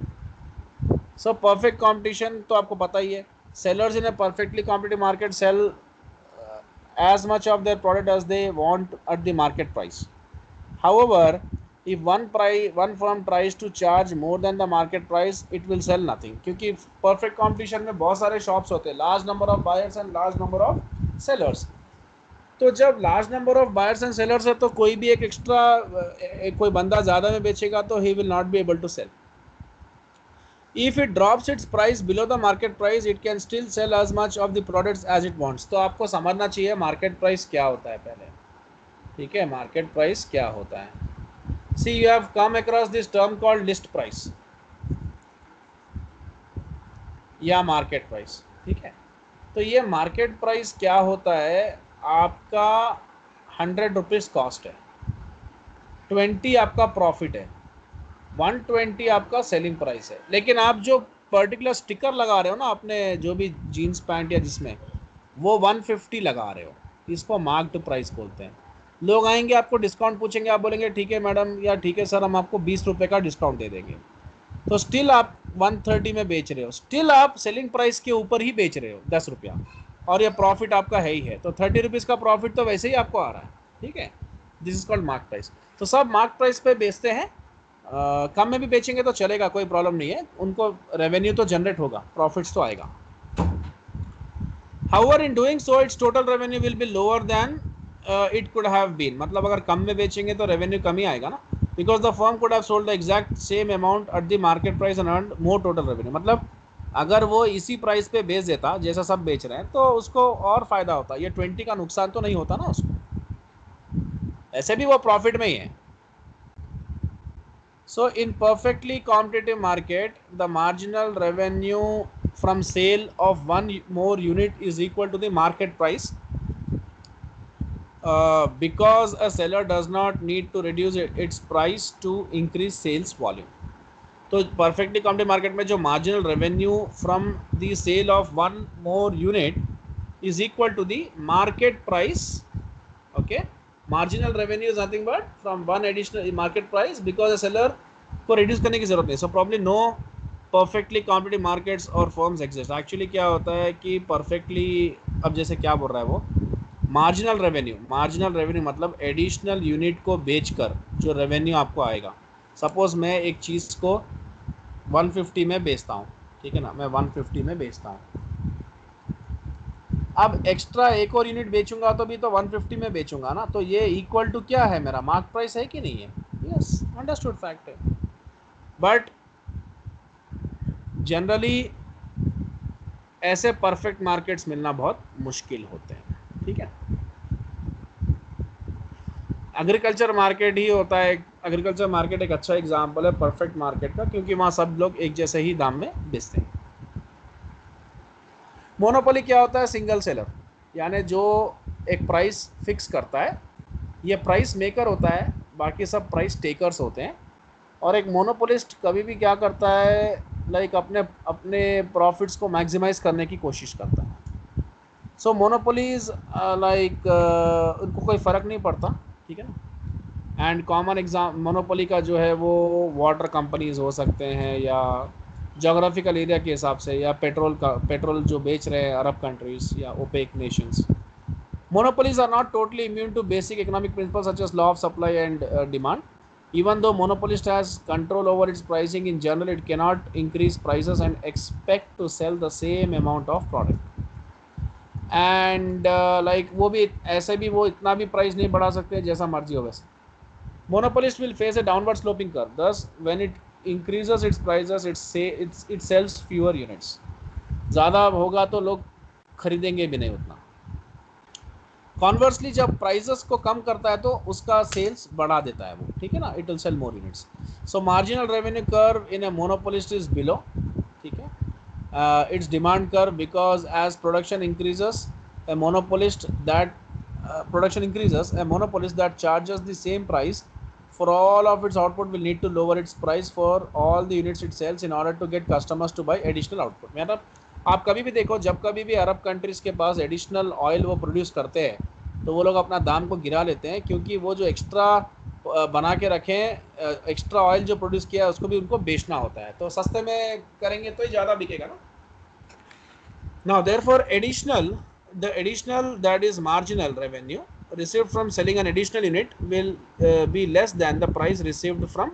So perfect competition तो आपको पता ही है, sellers in a perfectly competitive market sell as much of their product as they want at the market price. However, if one firm tries to charge more than the market price, it will sell nothing, क्योंकि perfect competition में बहुत सारे shops होते हैं, large number of buyers and large number of sellers। तो जब large number of buyers and sellers है तो कोई भी एक एक्स्ट्रा कोई बंदा ज़्यादा में बेचेगा तो he will not be able to sell. If it drops its price below the market price, it can still sell as much of the products as it wants. तो आपको समझना चाहिए मार्केट प्राइस क्या होता है पहले, ठीक है, मार्केट प्राइस क्या होता है। See, you have come across this term called list price या मार्केट प्राइस, ठीक है। तो ये मार्केट प्राइस क्या होता है, आपका 100 रुपीज़ कॉस्ट है, 20 आपका प्रॉफिट है, 120 आपका सेलिंग प्राइस है। लेकिन आप जो पर्टिकुलर स्टिकर लगा रहे हो ना अपने जो भी जीन्स पैंट या जिसमें, वो 150 लगा रहे हो, इसको मार्क्ड प्राइस बोलते हैं। लोग आएंगे आपको डिस्काउंट पूछेंगे, आप बोलेंगे ठीक है मैडम या ठीक है सर हम आपको 20 रुपये का डिस्काउंट दे देंगे, तो स्टिल आप 130 में बेच रहे हो, स्टिल आप सेलिंग प्राइस के ऊपर ही बेच रहे हो 10 रुपया, और ये प्रॉफिट आपका है ही है, तो 30 रुपीज़ का प्रॉफिट तो वैसे ही आपको आ रहा है, ठीक है। This is called mark price. तो सब मार्क प्राइस पे बेचते हैं, कम में भी बेचेंगे तो चलेगा, कोई प्रॉब्लम नहीं है, उनको रेवेन्यू तो जनरेट होगा, प्रॉफिट्स तो आएगा। However, in doing so, its total revenue will be lower than it could have been. मतलब अगर कम में बेचेंगे तो रेवेन्यू कम ही आएगा ना, because the firm could have sold the exact same amount at the market price and earned more total revenue। मतलब अगर वो इसी प्राइस पे बेच देता जैसा सब बेच रहे हैं तो उसको और फायदा होता, ये 20 का नुकसान तो नहीं होता ना उसको, ऐसे भी वो प्रॉफिट में ही है। So in perfectly competitive market, the marginal revenue from sale of one more unit is equal to the market price because a seller does not need to reduce its price to increase sales volume. तो perfectly competitive market में जो marginal revenue from the sale of one more unit is equal to the market price, okay, marginal revenue is nothing but from one additional market price because a seller को reduce करने की जरूरत नहीं। So probably no perfectly competitive markets or firms exist। Actually क्या होता है कि perfectly, अब जैसे क्या बोल रहा है वो, मार्जिनल रेवेन्यू मतलब एडिशनल यूनिट को बेचकर जो रेवेन्यू आपको आएगा। सपोज मैं एक चीज़ को 150 में बेचता हूँ, ठीक है ना, मैं 150 में बेचता हूँ, अब एक्स्ट्रा एक और यूनिट बेचूंगा तो भी तो 150 में बेचूंगा ना, तो ये इक्वल टू क्या है, मेरा मार्क प्राइस है कि नहीं है। यस, अंडरस्टूड फैक्ट है, बट जनरली ऐसे परफेक्ट मार्केट्स मिलना बहुत मुश्किल होते हैं, ठीक है। एग्रीकल्चर मार्केट ही होता है, एग्रीकल्चर मार्केट एक अच्छा एग्जांपल है परफेक्ट मार्केट का, क्योंकि वहाँ सब लोग एक जैसे ही दाम में बेचते हैं। मोनोपोली क्या होता है, सिंगल सेलर, यानी जो एक प्राइस फिक्स करता है, ये प्राइस मेकर होता है, बाकी सब प्राइस टेकर्स होते हैं। और एक मोनोपोलिस्ट कभी भी क्या करता है, लाइक अपने अपने प्रॉफिट्स को मैक्सिमाइज करने की कोशिश करता है। सो मोनोपोलीज लाइक उनको कोई फ़र्क नहीं पड़ता, ठीक है ना। एंड कॉमन मोनोपोली का जो है वो वाटर कंपनीज हो सकते हैं, या जोग्राफिकल एरिया के हिसाब से, या पेट्रोल जो बेच रहे हैं अरब कंट्रीज या OPEC nations. Monopolies are not totally immune to basic economic principles such as law of supply and demand. Even though monopolist has control over its pricing, in general it cannot increase prices and expect to sell the same amount of product. And like वो भी ऐसे भी वो इतना भी price नहीं बढ़ा सकते जैसा मर्जी हो वैसे, Monopolist will face a downward sloping curve. Thus, when it increases its prices, it sells fewer units. ज़्यादा होगा तो लोग खरीदेंगे भी नहीं उतना. कॉन्वर्सली जब प्राइसेस को कम करता है तो उसका सेल्स बढ़ा देता है वो, ठीक है ना, it will sell more units. So marginal revenue curve in a monopolist is below, ठीक है, its demand curve, because as production increases a monopolist that that charges the same price for all of its output will need to lower its price for all the units it sells in order to get customers to buy additional output. मतलब आप कभी भी देखो, जब कभी भी अरब countries के पास additional oil वो प्रोड्यूस करते हैं तो वो लोग अपना दाम को गिरा लेते हैं, क्योंकि वो जो एक्स्ट्रा बना के रखें, एक्स्ट्रा ऑयल जो प्रोड्यूस किया है उसको भी उनको बेचना होता है, तो सस्ते में करेंगे तो ही ज़्यादा बिकेगा ना. Now therefore the additional, that is marginal revenue received from selling an additional unit will be less than the price received from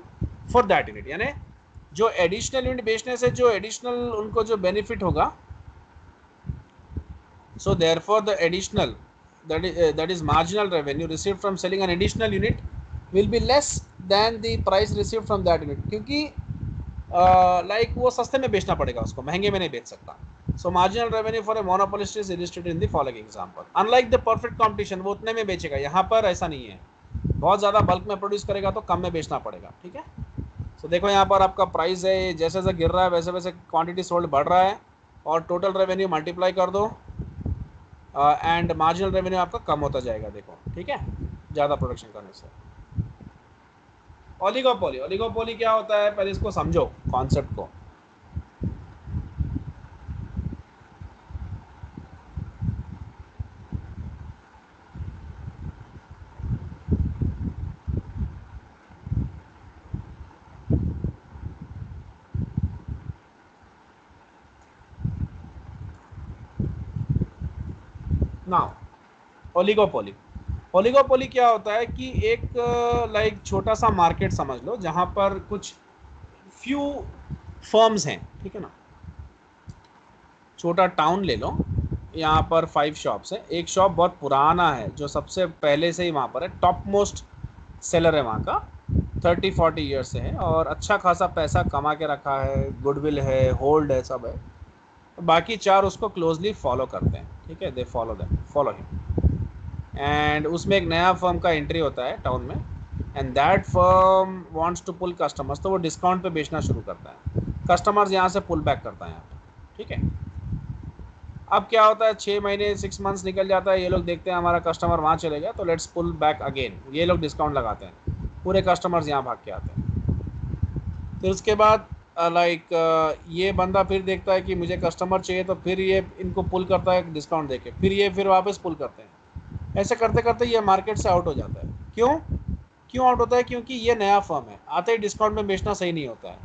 for that unit. यानी जो एडिशनल यूनिट बेचने से जो एडिशनल उनको जो बेनिफिट होगा, so therefore the additional, that is marginal revenue received from selling an additional unit will be less than the price received from that unit, क्योंकि like वो सस्ते में बेचना पड़ेगा उसको, महंगे में नहीं बेच सकता. So marginal revenue for a monopolist is illustrated in the following example. Unlike the perfect competition, वो उतने में बेचेगा, यहाँ पर ऐसा नहीं है, बहुत ज़्यादा बल्क में प्रोड्यूस करेगा तो कम में बेचना पड़ेगा, ठीक है. तो देखो यहाँ पर आपका प्राइस है, जैसे जैसे गिर रहा है वैसे वैसे क्वांटिटी सोल्ड बढ़ रहा है, और टोटल रेवेन्यू मल्टीप्लाई कर दो एंड मार्जिनल रेवेन्यू आपका कम होता जाएगा, देखो, ठीक है, ज़्यादा प्रोडक्शन करने से. ओलिगोपोली क्या होता है, पहले इसको समझो कॉन्सेप्ट को. नाउ ओलिगोपोली क्या होता है कि एक लाइक छोटा सा मार्केट समझ लो जहाँ पर कुछ फ्यू फर्म्स हैं, ठीक है ना. छोटा टाउन ले लो, यहाँ पर 5 शॉप्स हैं, एक शॉप बहुत पुराना है जो सबसे पहले से ही वहाँ पर है, टॉप मोस्ट सेलर है वहाँ का, 30-40 ईयर्स से है और अच्छा खासा पैसा कमा के रखा है, गुडविल है, होल्ड है, सब है. बाकी 4 उसको क्लोजली फॉलो करते हैं, ठीक है, दे फॉलो हिम. एंड उसमें एक नया फर्म का एंट्री होता है टाउन में, and that firm wants to pull customers, तो वो डिस्काउंट पे बेचना शुरू करता है, कस्टमर्स यहाँ से पुल बैक करता है यहाँ पे, ठीक है. अब क्या होता है, 6 महीने 6 मंथ्स निकल जाता है, ये लोग देखते हैं हमारा कस्टमर वहाँ चले गया तो लेट्स पुल बैक अगेन, ये लोग डिस्काउंट लगाते हैं, पूरे कस्टमर्स यहाँ भाग के आते हैं. फिर उसके बाद ये बंदा फिर देखता है कि मुझे कस्टमर चाहिए, तो फिर ये इनको पुल करता है डिस्काउंट देके, फिर ये फिर वापस पुल करते हैं, ऐसे करते करते ये मार्केट से आउट हो जाता है. क्यों आउट होता है, क्योंकि ये नया फर्म है, आते ही डिस्काउंट में बेचना सही नहीं होता है.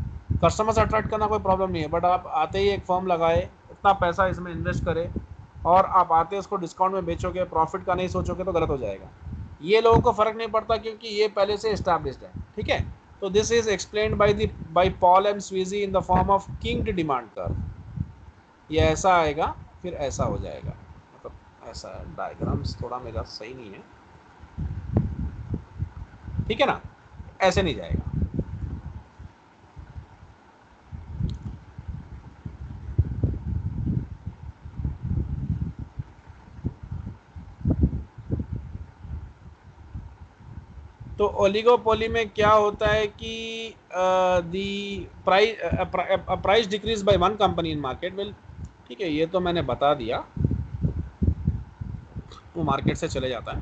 कस्टमर से अट्रैक्ट करना कोई प्रॉब्लम नहीं है, बट आप आते ही एक फर्म लगाए, इतना पैसा इसमें इन्वेस्ट करे और आप आते उसको डिस्काउंट में बेचोगे, प्रॉफिट का नहीं सोचोगे तो गलत हो जाएगा. ये लोगों को फ़र्क नहीं पड़ता क्योंकि ये पहले से इस्टेब्लिश्ड है, ठीक है. तो this is explained by Paul M Sweezy in the form of kinked demand curve. ये ऐसा आएगा फिर ऐसा हो जाएगा, मतलब ऐसा. डायग्राम्स थोड़ा मेरा सही नहीं है, ठीक है ना, ऐसे नहीं जाएगा. तो ओलिगोपोली में क्या होता है कि दी price decrease by one company in market will, ठीक है, ये तो मैंने बता दिया, वो मार्केट से चले जाता है.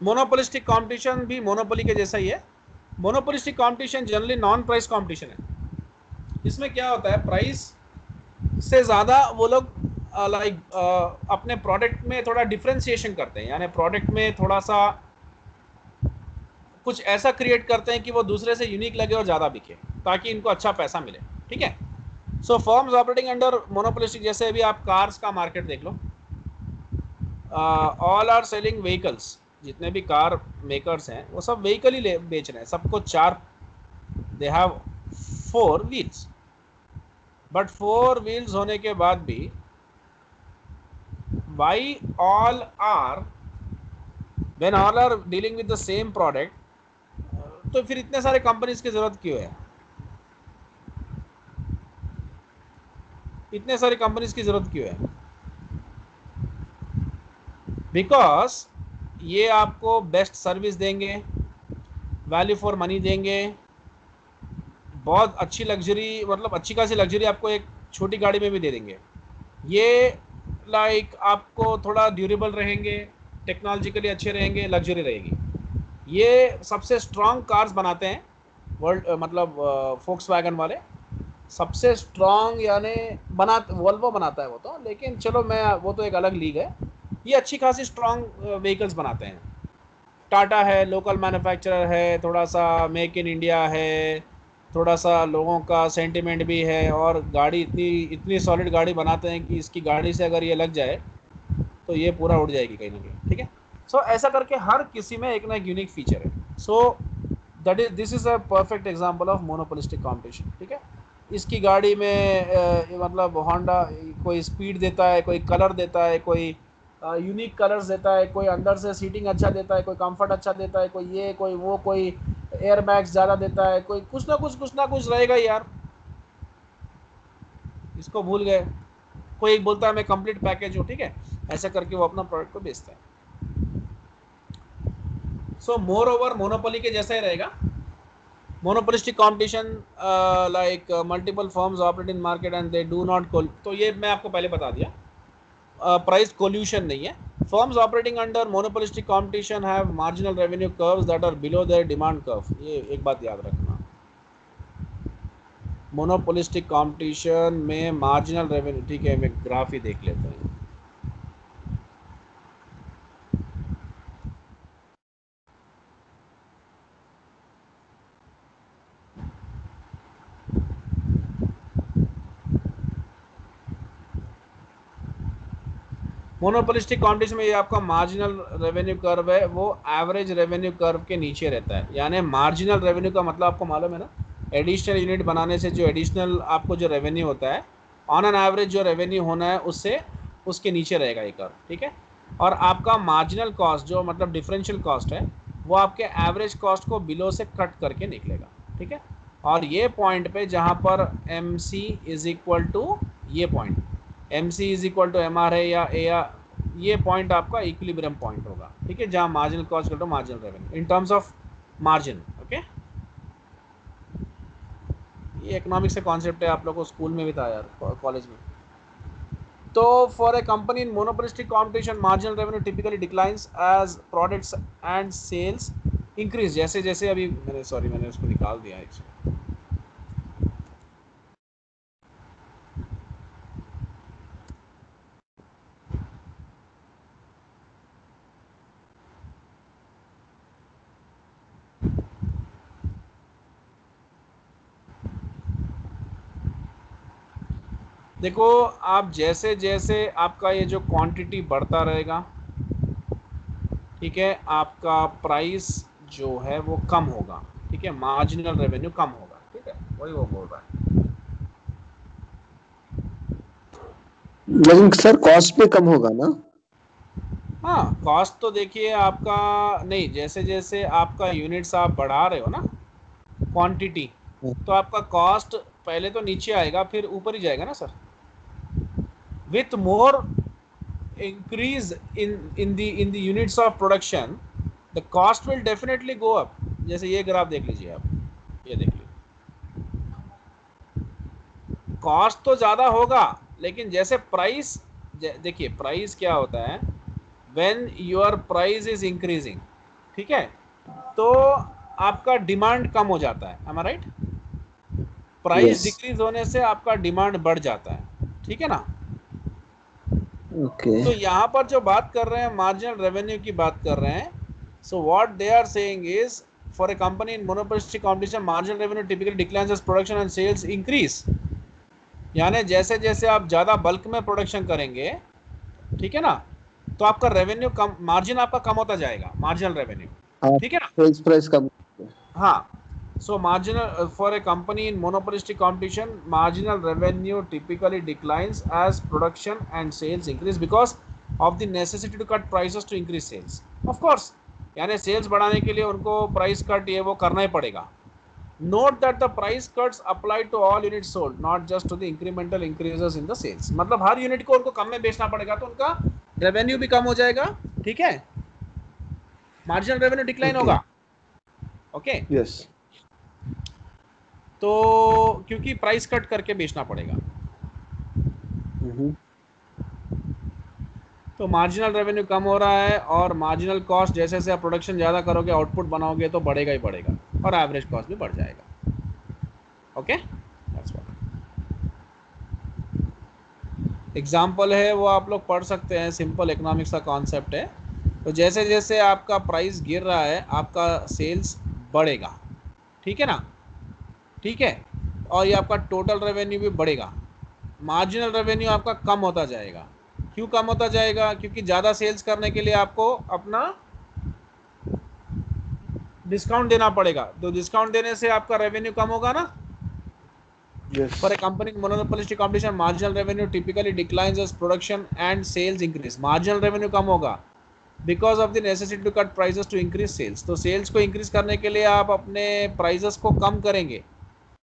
मोनोपोलिस्टिक कंपटीशन भी मोनोपोली के जैसा ही है. Monopolistic competition generally non price competition है. इसमें क्या होता है, प्राइस से ज़्यादा वो लोग अपने प्रोडक्ट में थोड़ा डिफ्रेंशिएशन करते हैं, यानी प्रोडक्ट में थोड़ा सा कुछ ऐसा क्रिएट करते हैं कि वो दूसरे से यूनिक लगे और ज़्यादा बिके, ताकि इनको अच्छा पैसा मिले, ठीक है. सो फर्म्स ऑपरेटिंग अंडर मोनोपोलिस्टिक, जैसे अभी आप कार्स का मार्केट देख लो, ऑल आर सेलिंग व्हीकल्स, जितने भी कार मेकर्स हैं वो सब व्हीकल ही बेच रहे हैं, सबको 4, they have 4 wheels, but 4 wheels होने के बाद भी why all are, when all are dealing with the same product, तो फिर इतने सारे कंपनीज की जरूरत क्यों है? इतने सारी कंपनीज की जरूरत क्यों है? बिकॉज ये आपको बेस्ट सर्विस देंगे, वैल्यू फॉर मनी देंगे, बहुत अच्छी लग्जरी, मतलब अच्छी खासी लग्जरी आपको एक छोटी गाड़ी में भी दे देंगे। ये लाइक आपको थोड़ा ड्यूरेबल रहेंगे, टेक्नोलॉजिकली अच्छे रहेंगे, लग्जरी रहेगी। ये सबसे स्ट्रॉन्ग कार्स बनाते हैं वर्ल्ड, मतलब फोक्सवैगन वाले सबसे स्ट्रॉन्ग, यानी वोल्वो बनाता है वो तो, लेकिन चलो मैं, वो तो एक अलग लीग है। ये अच्छी खासी स्ट्रॉन्ग व्हीकल्स बनाते हैं। टाटा है, लोकल मैन्युफैक्चरर है, थोड़ा सा मेक इन इंडिया है, थोड़ा सा लोगों का सेंटिमेंट भी है, और गाड़ी इतनी इतनी सॉलिड गाड़ी बनाते हैं कि इसकी गाड़ी से अगर ये लग जाए तो ये पूरा उड़ जाएगी कहीं ना कहीं, ठीक है। सो ऐसा करके हर किसी में एक ना एक यूनिक फीचर है। So that is this is a perfect example of monopolistic competition, ठीक है। इसकी गाड़ी में मतलब होंडा कोई स्पीड देता है, कोई कलर देता है, कोई यूनिक कलर्स देता है, कोई अंदर से सीटिंग अच्छा देता है, कोई कंफर्ट अच्छा देता है, कोई ये कोई वो, कोई एयर बैग्स ज़्यादा देता है, कोई कुछ ना कुछ रहेगा यार। इसको भूल गए। कोई एक बोलता है मैं कंप्लीट पैकेज हूँ, ठीक है, ऐसा करके वो अपना प्रोडक्ट को बेचता है। सो मोर ओवर मोनोपोली के जैसा ही रहेगा। Monopolistic competition like multiple firms operate in market and they do not, तो ये मैं आपको पहले बता दिया, प्राइस कोल्यूशन नहीं है। Firms operating under monopolistic competition have marginal revenue curves that are below their demand curve. ये एक बात याद रखना, मोनोपोलिस्टिक कंपटीशन में मार्जिनल रेवेन्यू, ठीक है, मैं ग्राफ ही देख लेते हैं। मोनोपोलिस्टिक कंपटीशन में ये आपका मार्जिनल रेवेन्यू कर्व है, वो एवरेज रेवेन्यू कर्व के नीचे रहता है। यानी मार्जिनल रेवेन्यू का मतलब आपको मालूम है ना, एडिशनल यूनिट बनाने से जो एडिशनल आपको जो रेवेन्यू होता है, ऑन एन एवरेज जो रेवेन्यू होना है उससे उसके नीचे रहेगा ये कर्व, ठीक है। और आपका मार्जिनल कॉस्ट जो मतलब डिफरेंशियल कॉस्ट है, वो आपके एवरेज कॉस्ट को बिलो से कट करके निकलेगा, ठीक है। और ये पॉइंट पे जहाँ पर M C is equal to, ये point M C is equal to M R है या ए आर, ये पॉइंट आपका इक्विलिब्रियम पॉइंट होगा, ठीक है, जहाँ marginal cost equal to marginal revenue in terms of margin, okay. ये इकोनॉमिक्स का कॉन्सेप्ट है, आप लोगों को स्कूल में भी था यार, कॉलेज में। तो for a company in monopolistic competition marginal revenue typically declines as products and sales increase. जैसे जैसे अभी मैंने उसको निकाल दिया एक्चुअली। देखो, आप जैसे जैसे आपका ये जो क्वांटिटी बढ़ता रहेगा, ठीक है, आपका प्राइस जो है वो कम होगा, ठीक है, मार्जिनल रेवेन्यू कम होगा, ठीक है, वही वो बोल रहा है। लेकिन सर कॉस्ट भी कम होगा ना? हाँ, कॉस्ट तो देखिए आपका, नहीं, जैसे जैसे आपका यूनिट्स आप बढ़ा रहे हो ना, क्वांटिटी, तो आपका कॉस्ट पहले तो नीचे आएगा फिर ऊपर ही जाएगा ना sir. With more increase in the units of production, the cost will definitely go up। जैसे ये ग्राफ देख लीजिए आप, ये देख लीजिए, कॉस्ट तो ज़्यादा होगा, लेकिन जैसे प्राइस, देखिए प्राइस क्या होता है, when your price is increasing, ठीक है, तो आपका डिमांड कम हो जाता है, am I right? Price yes. Decrease होने से आपका डिमांड बढ़ जाता है, ठीक है ना। ओके। तो यहाँ पर जो बात कर रहे हैं मार्जिनल रेवेन्यू की बात कर रहे हैं, so what they are saying is for a company in monopolistic competition marginal revenue typically declines as production and sales increase. यानी जैसे जैसे आप ज़्यादा बल्क में प्रोडक्शन करेंगे, ठीक है ना, तो आपका रेवेन्यू कम, मार्जिन आपका कम होता जाएगा, मार्जिनल रेवेन्यू, हाँ, ठीक है ना। सेल्स प्राइस कम। हाँ, so marginal for a company in monopolistic competition, marginal revenue typically declines as production and sales increase because of the necessity to cut prices to increase sales, of course। यानी sales बढ़ाने के लिए उनको price cut ये वो करना ही पड़ेगा। Note that the price cuts apply to all unit sold not just to the incremental increases in the sales. मतलब हर यूनिट को उनको कम में बेचना पड़ेगा तो उनका रेवेन्यू भी कम हो जाएगा, ठीक है, मार्जिनल रेवेन्यू डिक्लाइन होगा। Okay yes. तो क्योंकि प्राइस कट करके बेचना पड़ेगा, तो मार्जिनल रेवेन्यू कम हो रहा है और मार्जिनल कॉस्ट जैसे जैसे आप प्रोडक्शन ज़्यादा करोगे, आउटपुट बनाओगे तो बढ़ेगा ही बढ़ेगा और एवरेज कॉस्ट भी बढ़ जाएगा। ओके, एग्जाम्पल है वो आप लोग पढ़ सकते हैं, सिंपल इकोनॉमिक्स का कॉन्सेप्ट है। तो जैसे जैसे आपका प्राइस गिर रहा है आपका सेल्स बढ़ेगा, ठीक है ना, ठीक है, और ये आपका टोटल रेवेन्यू भी बढ़ेगा। मार्जिनल रेवेन्यू आपका कम होता जाएगा। क्यों कम होता जाएगा? क्योंकि ज़्यादा सेल्स करने के लिए आपको अपना डिस्काउंट देना पड़ेगा, तो डिस्काउंट देने से आपका रेवेन्यू कम होगा ना। For a company monopolistic competition marginal revenue typically declines as production and sales increase. Marginal revenue कम होगा because of the necessity to cut prices to increase sales. तो सेल्स को इंक्रीज करने के लिए आप अपने प्राइसेस को कम करेंगे।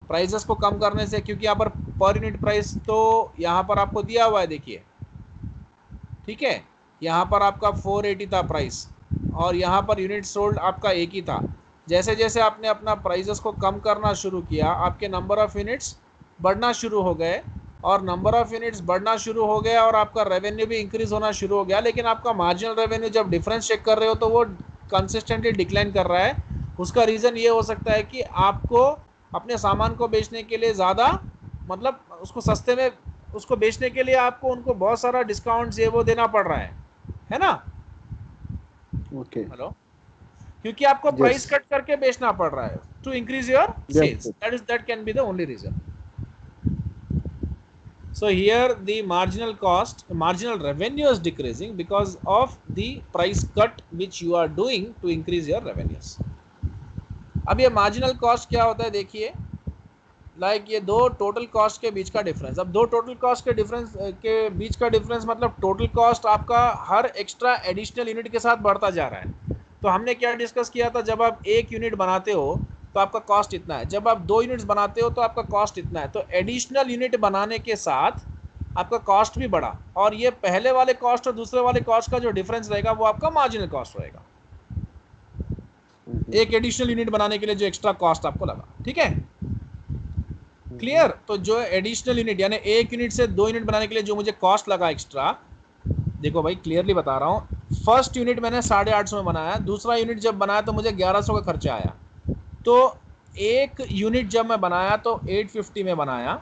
प्राइसेस को कम करने से, क्योंकि यहाँ पर यूनिट प्राइस तो यहाँ पर आपको दिया हुआ है, देखिए, ठीक है, यहाँ पर आपका 480 था प्राइस और यहाँ पर यूनिट सोल्ड आपका एक ही था। जैसे जैसे आपने अपना प्राइसेस को कम करना शुरू किया आपके नंबर ऑफ यूनिट्स बढ़ना शुरू हो गए, और नंबर ऑफ यूनिट्स बढ़ना शुरू हो गया और आपका रेवेन्यू भी इंक्रीज होना शुरू हो गया। लेकिन आपका मार्जिनल रेवेन्यू जब डिफरेंस चेक कर रहे हो तो वो कंसिस्टेंटली डिक्लाइन कर रहा है। उसका रीज़न ये हो सकता है कि आपको अपने सामान को बेचने के लिए ज़्यादा, मतलब उसको सस्ते में उसको बेचने के लिए आपको उनको बहुत सारा डिस्काउंट ये वो देना पड़ रहा है ना। ओके। हेलो, क्योंकि आपको प्राइस कट करके बेचना पड़ रहा है to increase your sales, that can be the only reason. So here the marginal revenue is decreasing because of the price cut which you are doing to increase your revenues. अब ये marginal cost क्या होता है देखिए, ये दो total cost के बीच का डिफरेंस। अब दो टोटल कॉस्ट के बीच का डिफरेंस मतलब टोटल कॉस्ट आपका हर एक्स्ट्रा एडिशनल यूनिट के साथ बढ़ता जा रहा है। तो हमने क्या डिस्कस किया था, जब आप एक यूनिट बनाते हो तो आपका कॉस्ट इतना है, जब आप 2 यूनिट्स बनाते हो तो आपका कॉस्ट इतना है। तो एडिशनल यूनिट बनाने के साथ आपका कॉस्ट भी बढ़ा, और ये पहले वाले कॉस्ट और दूसरे वाले कॉस्ट का जो डिफरेंस रहेगा वो आपका मार्जिनल कॉस्ट रहेगा, एक एडिशनल यूनिट बनाने के लिए जो एक्स्ट्रा कॉस्ट आपको लगा, ठीक है, क्लियर। तो जो एडिशनल यूनिट यानी एक यूनिट से 2 यूनिट बनाने के लिए जो मुझे कॉस्ट लगा एक्स्ट्रा, देखो भाई क्लियरली बता रहा हूँ, फर्स्ट यूनिट मैंने 850 में बनाया, दूसरा यूनिट जब बनाया तो मुझे 1100 का खर्चा आया। तो एक यूनिट जब मैं बनाया तो 850 में बनाया,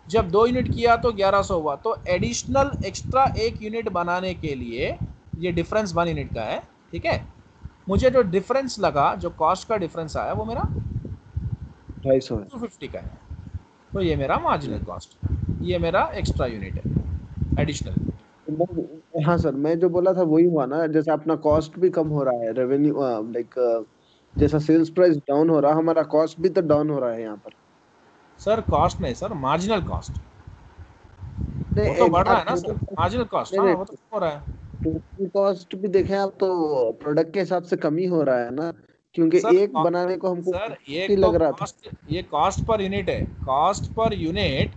जब 2 यूनिट किया तो 1100 हुआ। तो एडिशनल एक्स्ट्रा एक यूनिट बनाने के लिए ये डिफरेंस 1 यूनिट का है, ठीक है, मुझे जो डिफरेंस लगा, जो कॉस्ट का डिफरेंस आया वो मेरा 250 का है। तो ये मेरा मार्जिनल कॉस्ट है, ये मेरा एक्स्ट्रा यूनिट है, एडिशनल। हाँ सर, मैं जो बोला था वही हुआ ना, जैसे अपना कॉस्ट भी कम हो रहा है, रेवेन्यू जैसा सेल्स प्राइस डाउन हो रहा है, हमारा कॉस्ट भी तो डाउन हो रहा है यहाँ पर। सर कॉस्ट नहीं सर, मार्जिनल कॉस्ट वो तो बढ़ रहा है ना सर, मार्जिनल कॉस्ट हाँ वो तो हो रहा है। टोटल कॉस्ट भी देखें आप तो प्रोडक्ट के हिसाब से कम ही हो रहा है ना, क्योंकि सर एक बनाने को हमको सर ये ही तो लग रहा था। ये कॉस्ट पर यूनिट है, कॉस्ट पर यूनिट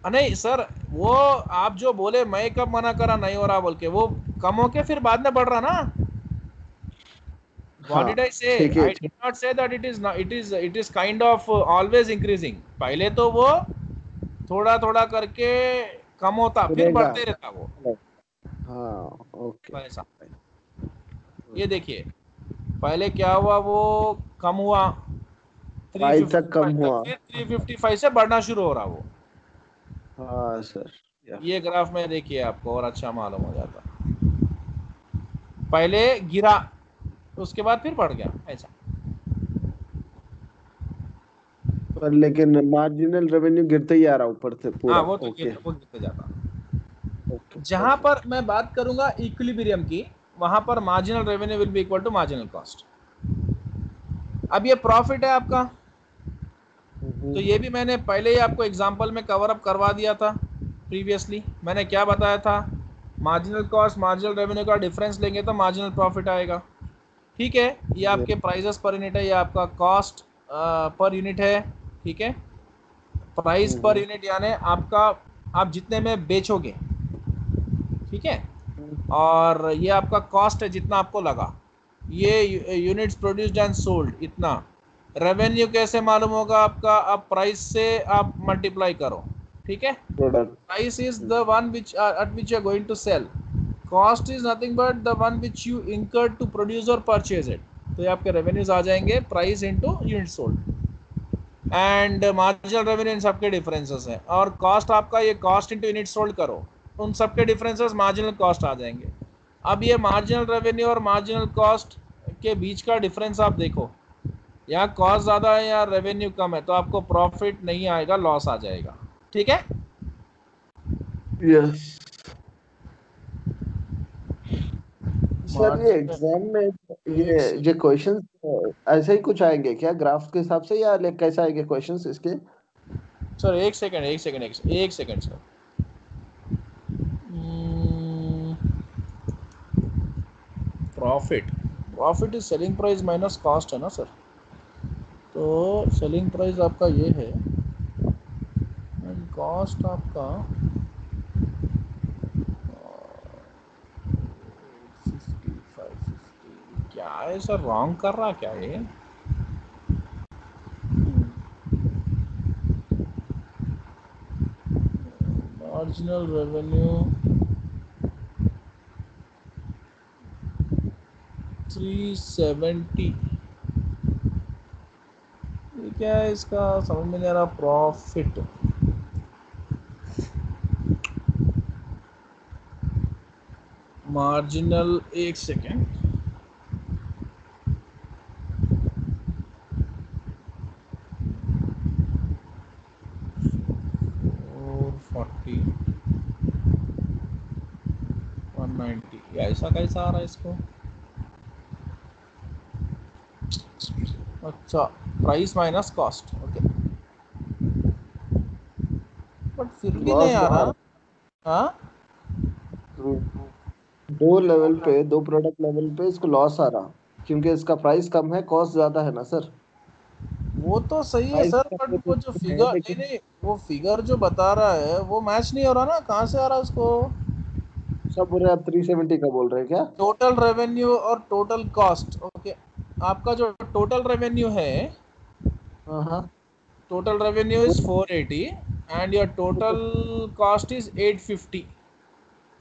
नहीं सर, वो आप जो बोले मैं कब मना करा नहीं हो रहा बोल के, वो कम होके फिर बाद में बढ़ रहा ना। What did I say? I did not say that it is not, it is kind of always increasing. पहले तो वो थोड़ा थोड़ा करके कम होता फिर बढ़ते रहता वो। हाँ ओके। ऐसा ये देखिए, पहले क्या हुआ, वो कम हुआ 355 तक, कम हुआ, फिर 355 से बढ़ना शुरू हो रहा वो। हाँ सर, ये ग्राफ में देखिए आपको और अच्छा मालूम हो जाता, पहले गिरा उसके बाद फिर बढ़ गया ऐसा। पर लेकिन मार्जिनल रेवेन्यू गिरते ही आ रहा ऊपर से पूरा। हाँ वो तो गिरते जाता। जहां पर मैं बात करूंगा इक्विलिब्रियम की, वहां पर marginal revenue will be equal to marginal cost. अब ये प्रॉफिट है आपका, तो ये भी मैंने पहले ही आपको एग्जांपल में कवर अप करवा दिया था प्रीवियसली। मैंने क्या बताया था मार्जिनल कॉस्ट मार्जिनल रेवेन्यू का डिफरेंस लेंगे तो मार्जिनल प्रॉफिट आएगा। ठीक है, ये आपके प्राइसेस पर यूनिट है, ये आपका कॉस्ट पर यूनिट है। ठीक है, प्राइस पर यूनिट यानी आपका आप जितने में बेचोगे। ठीक है, और ये आपका कॉस्ट है जितना आपको लगा, ये यूनिट्स प्रोड्यूस्ड एंड सोल्ड इतना। रेवेन्यू कैसे मालूम होगा आपका? आप प्राइस से आप मल्टीप्लाई करो। ठीक है, product. Price is the one which at which you are going to sell, cost is nothing but the one which you incur to produce और परचेज इट। तो ये आपके रेवेन्यूज आ जाएंगे, price into unit sold and marginal revenue, इन सबके differences हैं। और कॉस्ट आपका ये कॉस्ट इनटू यूनिट सोल्ड करो, उन सबके डिफरेंसेस मार्जिनल कॉस्ट आ जाएंगे। अब ये मार्जिनल रेवेन्यू और मार्जिनल कॉस्ट के बीच का डिफरेंस आप देखो, यहाँ कॉस्ट ज़्यादा है या रेवेन्यू कम है, तो आपको प्रॉफिट नहीं आएगा, लॉस आ जाएगा। ठीक है, यस सर, ये एग्जाम में ये क्वेश्चंस ऐसे ही कुछ आएंगे क्या ग्राफ के हिसाब से, या कैसे आएंगे क्वेश्चंस इसके? सर एक सेकंड एक second sir. Profit profit is selling price minus cost है ना सर। तो सेलिंग प्राइस आपका ये है एंड कॉस्ट आपका 5550। क्या है सर, रॉन्ग कर रहा क्या है? मार्जिनल रेवेन्यू 370, ये क्या है इसका समझ में नहीं आ रहा। प्रॉफिट मार्जिनल, एक सेकेंड, और 40 190, या ऐसा कैसा आ रहा है इसको? अच्छा, price minus cost, okay, but फिर भी नहीं लॉस आ बाहर। रहा। हाँ, दो लेवल पे, दो प्रोडक्ट लेवल पे इसको लॉस आ रहा, क्योंकि इसका प्राइस कम है, कॉस्ट ज्यादा है ना सर। वो तो सही है प्राइस सर, का बट तो वो जो कुछ है, फिगर नहीं लेकिन नहीं वो फिगर जो बता रहा है वो मैच नहीं हो रहा ना, कहाँ से आ रहा है उसको? सब बोल रहे, आप 370 का बोल रहे हैं क्या? टोटल रेवेन्यू और टोटल कॉस्ट, ओके, आपका जो टोटल रेवेन्यू है, हाँ हाँ। Total revenue is 480 and your total cost is 850,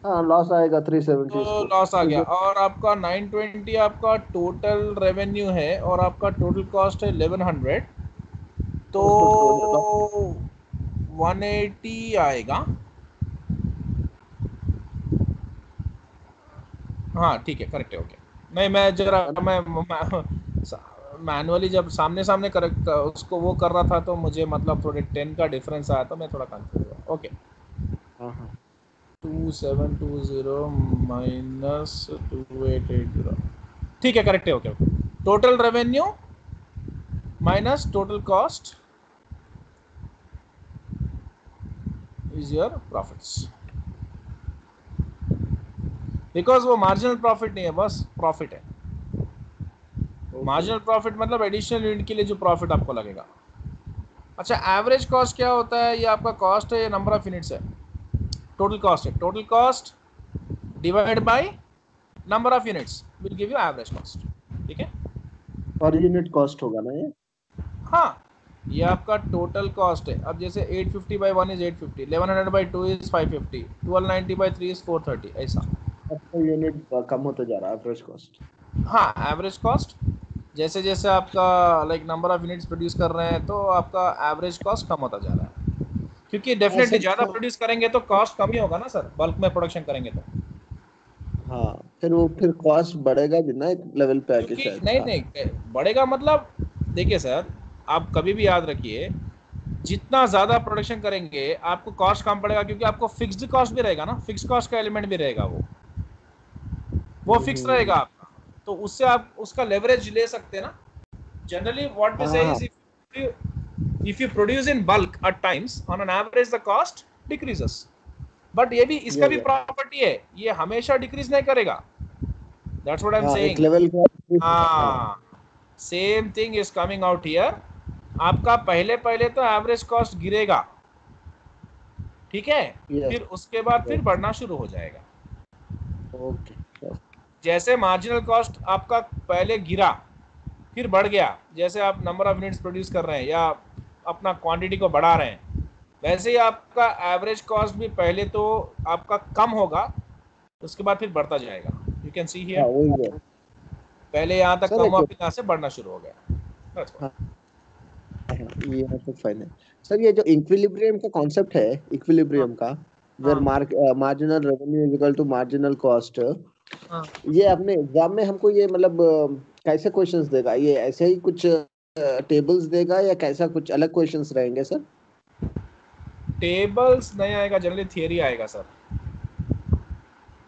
हाँ, लॉस आएगा तो 370 इसको, लॉस आ गया। क्योंकि और आपका 920 आपका टोटल रेवेन्यू है और आपका टोटल कॉस्ट है 1100, तो टोटल 180 आएगा। हाँ ठीक है, करेक्ट है, ओके। नहीं, मैं जरा मैं मैनुअली जब सामने सामने करेक्ट उसको वो कर रहा था तो मुझे मतलब थोड़े 10 का डिफरेंस आया तो मैं थोड़ा कंफ्यूज हुआ। ओके, हाँ हाँ 2720 माइनस 2880, ठीक है, करेक्ट है, okay okay. Total revenue minus total cost is your profits, because वो मार्जिनल प्रॉफिट नहीं है, बस प्रॉफिट है। मार्जिनल प्रॉफिट मतलब एडिशनल यूनिट के लिए जो प्रॉफिट आपको लगेगा। अच्छा, एवरेज कॉस्ट क्या होता है? ये आपका कॉस्ट है, ये नंबर ऑफ यूनिट्स है, टोटल कॉस्ट है। Total cost divide by number of units will give you average cost. ठीक है, पर यूनिट कॉस्ट होगा ना ये? हाँ, ये आपका टोटल कॉस्ट है। अब जैसे 850 by 1 is 850, 1100 by 2 is 550, 1290 by 3 is 430, ऐसा। अब तो यूनिट कम होते जा रहा है एवरेज कॉस्ट। हाँ, एवरेज कॉस्ट जैसे जैसे आपका like number of units produce कर रहे हैं तो आपका एवरेज कॉस्ट कम होता जा रहा है, क्योंकि हाँ डेफिनेटली सर, ज़्यादा प्रोड्यूस करेंगे तो कॉस्ट कम ही होगा ना सर, बल्क में प्रोडक्शन करेंगे तो। हाँ, फिर कॉस्ट बढ़ेगा भी ना एक लेवल पे आके क्योंकि शायद। नहीं नहीं बढ़ेगा मतलब, देखिए सर, आप कभी भी याद रखिए, जितना ज़्यादा प्रोडक्शन करेंगे आपको कॉस्ट कम पड़ेगा, क्योंकि आपको फिक्स्ड कॉस्ट भी रहेगा ना, फिक्स कॉस्ट का एलिमेंट भी रहेगा, वो फिक्स रहेगा हम्म। आपका, तो उससे आप उसका लेवरेज ले सकते हैं ना। जनरली व्हाट वी हाँ से हाँ is, if you produce in bulk at times on an average the cost decreases, but ये भी इसका भी yeah. प्रॉपर्टी है, ये हमेशा डिक्रीज नहीं करेगा। दैट्स व्हाट आई एम हाँ, एक सेइंग। लेवल का हाँ, same thing is coming out here. आपका पहले पहले तो एवरेज कॉस्ट गिरेगा, ठीक है, यस फिर उसके बाद फिर यस बढ़ना शुरू हो जाएगा। ओके सर जैसे मार्जिनल कॉस्ट आपका पहले गिरा फिर बढ़ गया, जैसे आप नंबर ऑफ यूनिट्स प्रोड्यूस कर रहे हैं या अपना क्वांटिटी को बढ़ा रहे हैं, वैसे ही आपका एवरेज कॉस्ट भी पहले तो आपका कम होगा, उसके बाद फिर बढ़ता जाएगा। यू कैन सी हाँ हियर, वही है पहले यहाँ तक सर कम एक हुआ फिर यहाँ से बढ़ना शुरू हो गया। That's हाँ what. हाँ ये तो फाइन है सर ये जो इक्विलिब्रियम का कॉन्सेप्ट है हाँ इक्विलिब्रियम का वेयर हाँ marginal revenue is equal to marginal cost हाँ। ये अपने एग्जाम में हमको ये मतलब कैसे क्वेश्चंस देगा ये ऐसे ही कुछ टेबल्स देगा या कैसा कुछ अलग क्वेश्चंस रहेंगे सर टेबल्स नहीं आएगा, जनरली थियरी आएगा सर।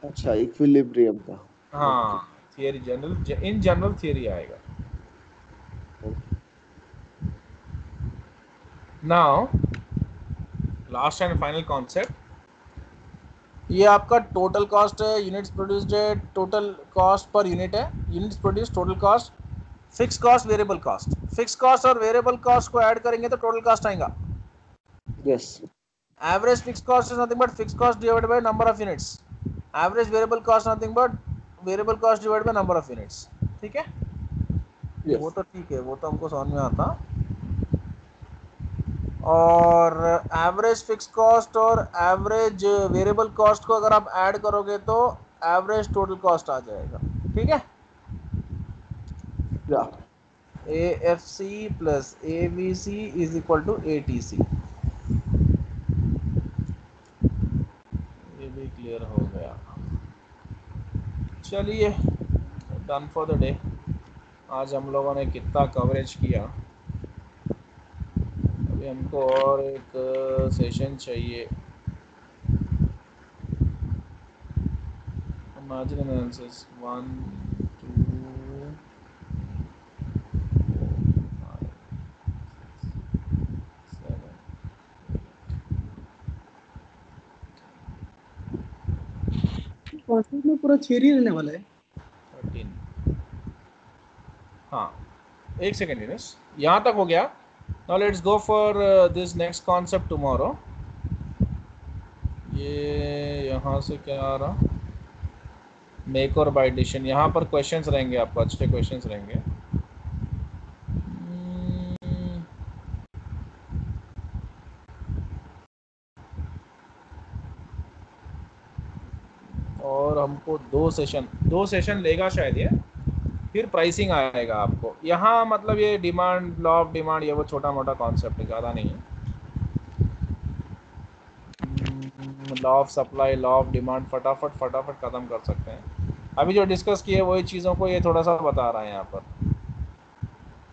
अच्छा इक्विलिब्रियम का ओके हाँ, theory, general, in general theory आएगा। Now last and final concept, ये आपका टोटल कॉस्ट है, यूनिट्स प्रोड्यूस्ड है, टोटल कॉस्ट पर यूनिट है, units produce, total cost, fix cost, variable cost. Fix cost और वेरिएबल कॉस्ट को add करेंगे तो टोटल कॉस्ट आएगा। Yes average fix cost is nothing but fix cost divided by number of units. Average variable cost nothing but variable cost divided by number of units. ठीक है, वो yes तो ठीक है, वो तो हमको समझ में आता। और एवरेज फिक्स कॉस्ट और एवरेज वेरिएबल कॉस्ट को अगर आप ऐड करोगे तो एवरेज टोटल कॉस्ट आ जाएगा। ठीक है, या AFC plus AVC is equal to ATC। ये भी क्लियर हो गया। चलिए, डन फॉर द डे। आज हम लोगों ने कितना कवरेज किया, अभी हमको और एक सेशन चाहिए, मार्जिन एनालिसिस 1 2 कॉन्सेप्ट में पूरा थियरी रहने वाला है। 13। हाँ, एक सेकेंड दिनेश, यहाँ तक हो गया। Now let's go for this next concept tomorrow. ये यहाँ से क्या आ रहा, मेक और बाय एडिशन। यहाँ पर क्वेश्चंस रहेंगे, आपको अच्छे क्वेश्चंस रहेंगे। और हमको दो सेशन लेगा शायद ये, फिर प्राइसिंग आएगा आपको यहाँ। मतलब ये डिमांड, लॉ ऑफ डिमांड, ये वो छोटा मोटा कॉन्सेप्ट है, ज़्यादा नहीं है। Law of supply, law of demand फटाफट फटाफट ख़त्म कर सकते हैं। अभी जो डिस्कस किए वही चीज़ों को ये थोड़ा सा बता रहा है यहाँ पर।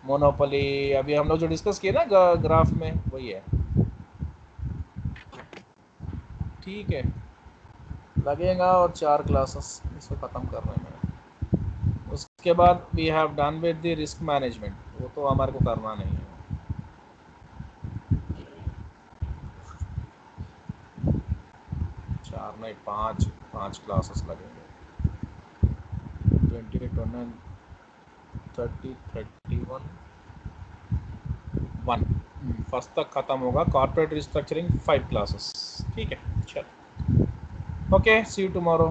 मोनोपोली, अभी हम लोग जो डिस्कस किए ना ग्राफ में, वही है। ठीक है, लगेगा और 4 क्लासेस इसको ख़त्म करने में। उसके बाद we have done with the risk management, वो तो हमारे को करना नहीं है। 4 नहीं, 5 क्लासेस लगेंगे। 28 29 30 31 1 फर्स्ट तक ख़त्म होगा। Corporate restructuring 5 classes. ठीक है, चलो, ओके, सी यू टुमारो।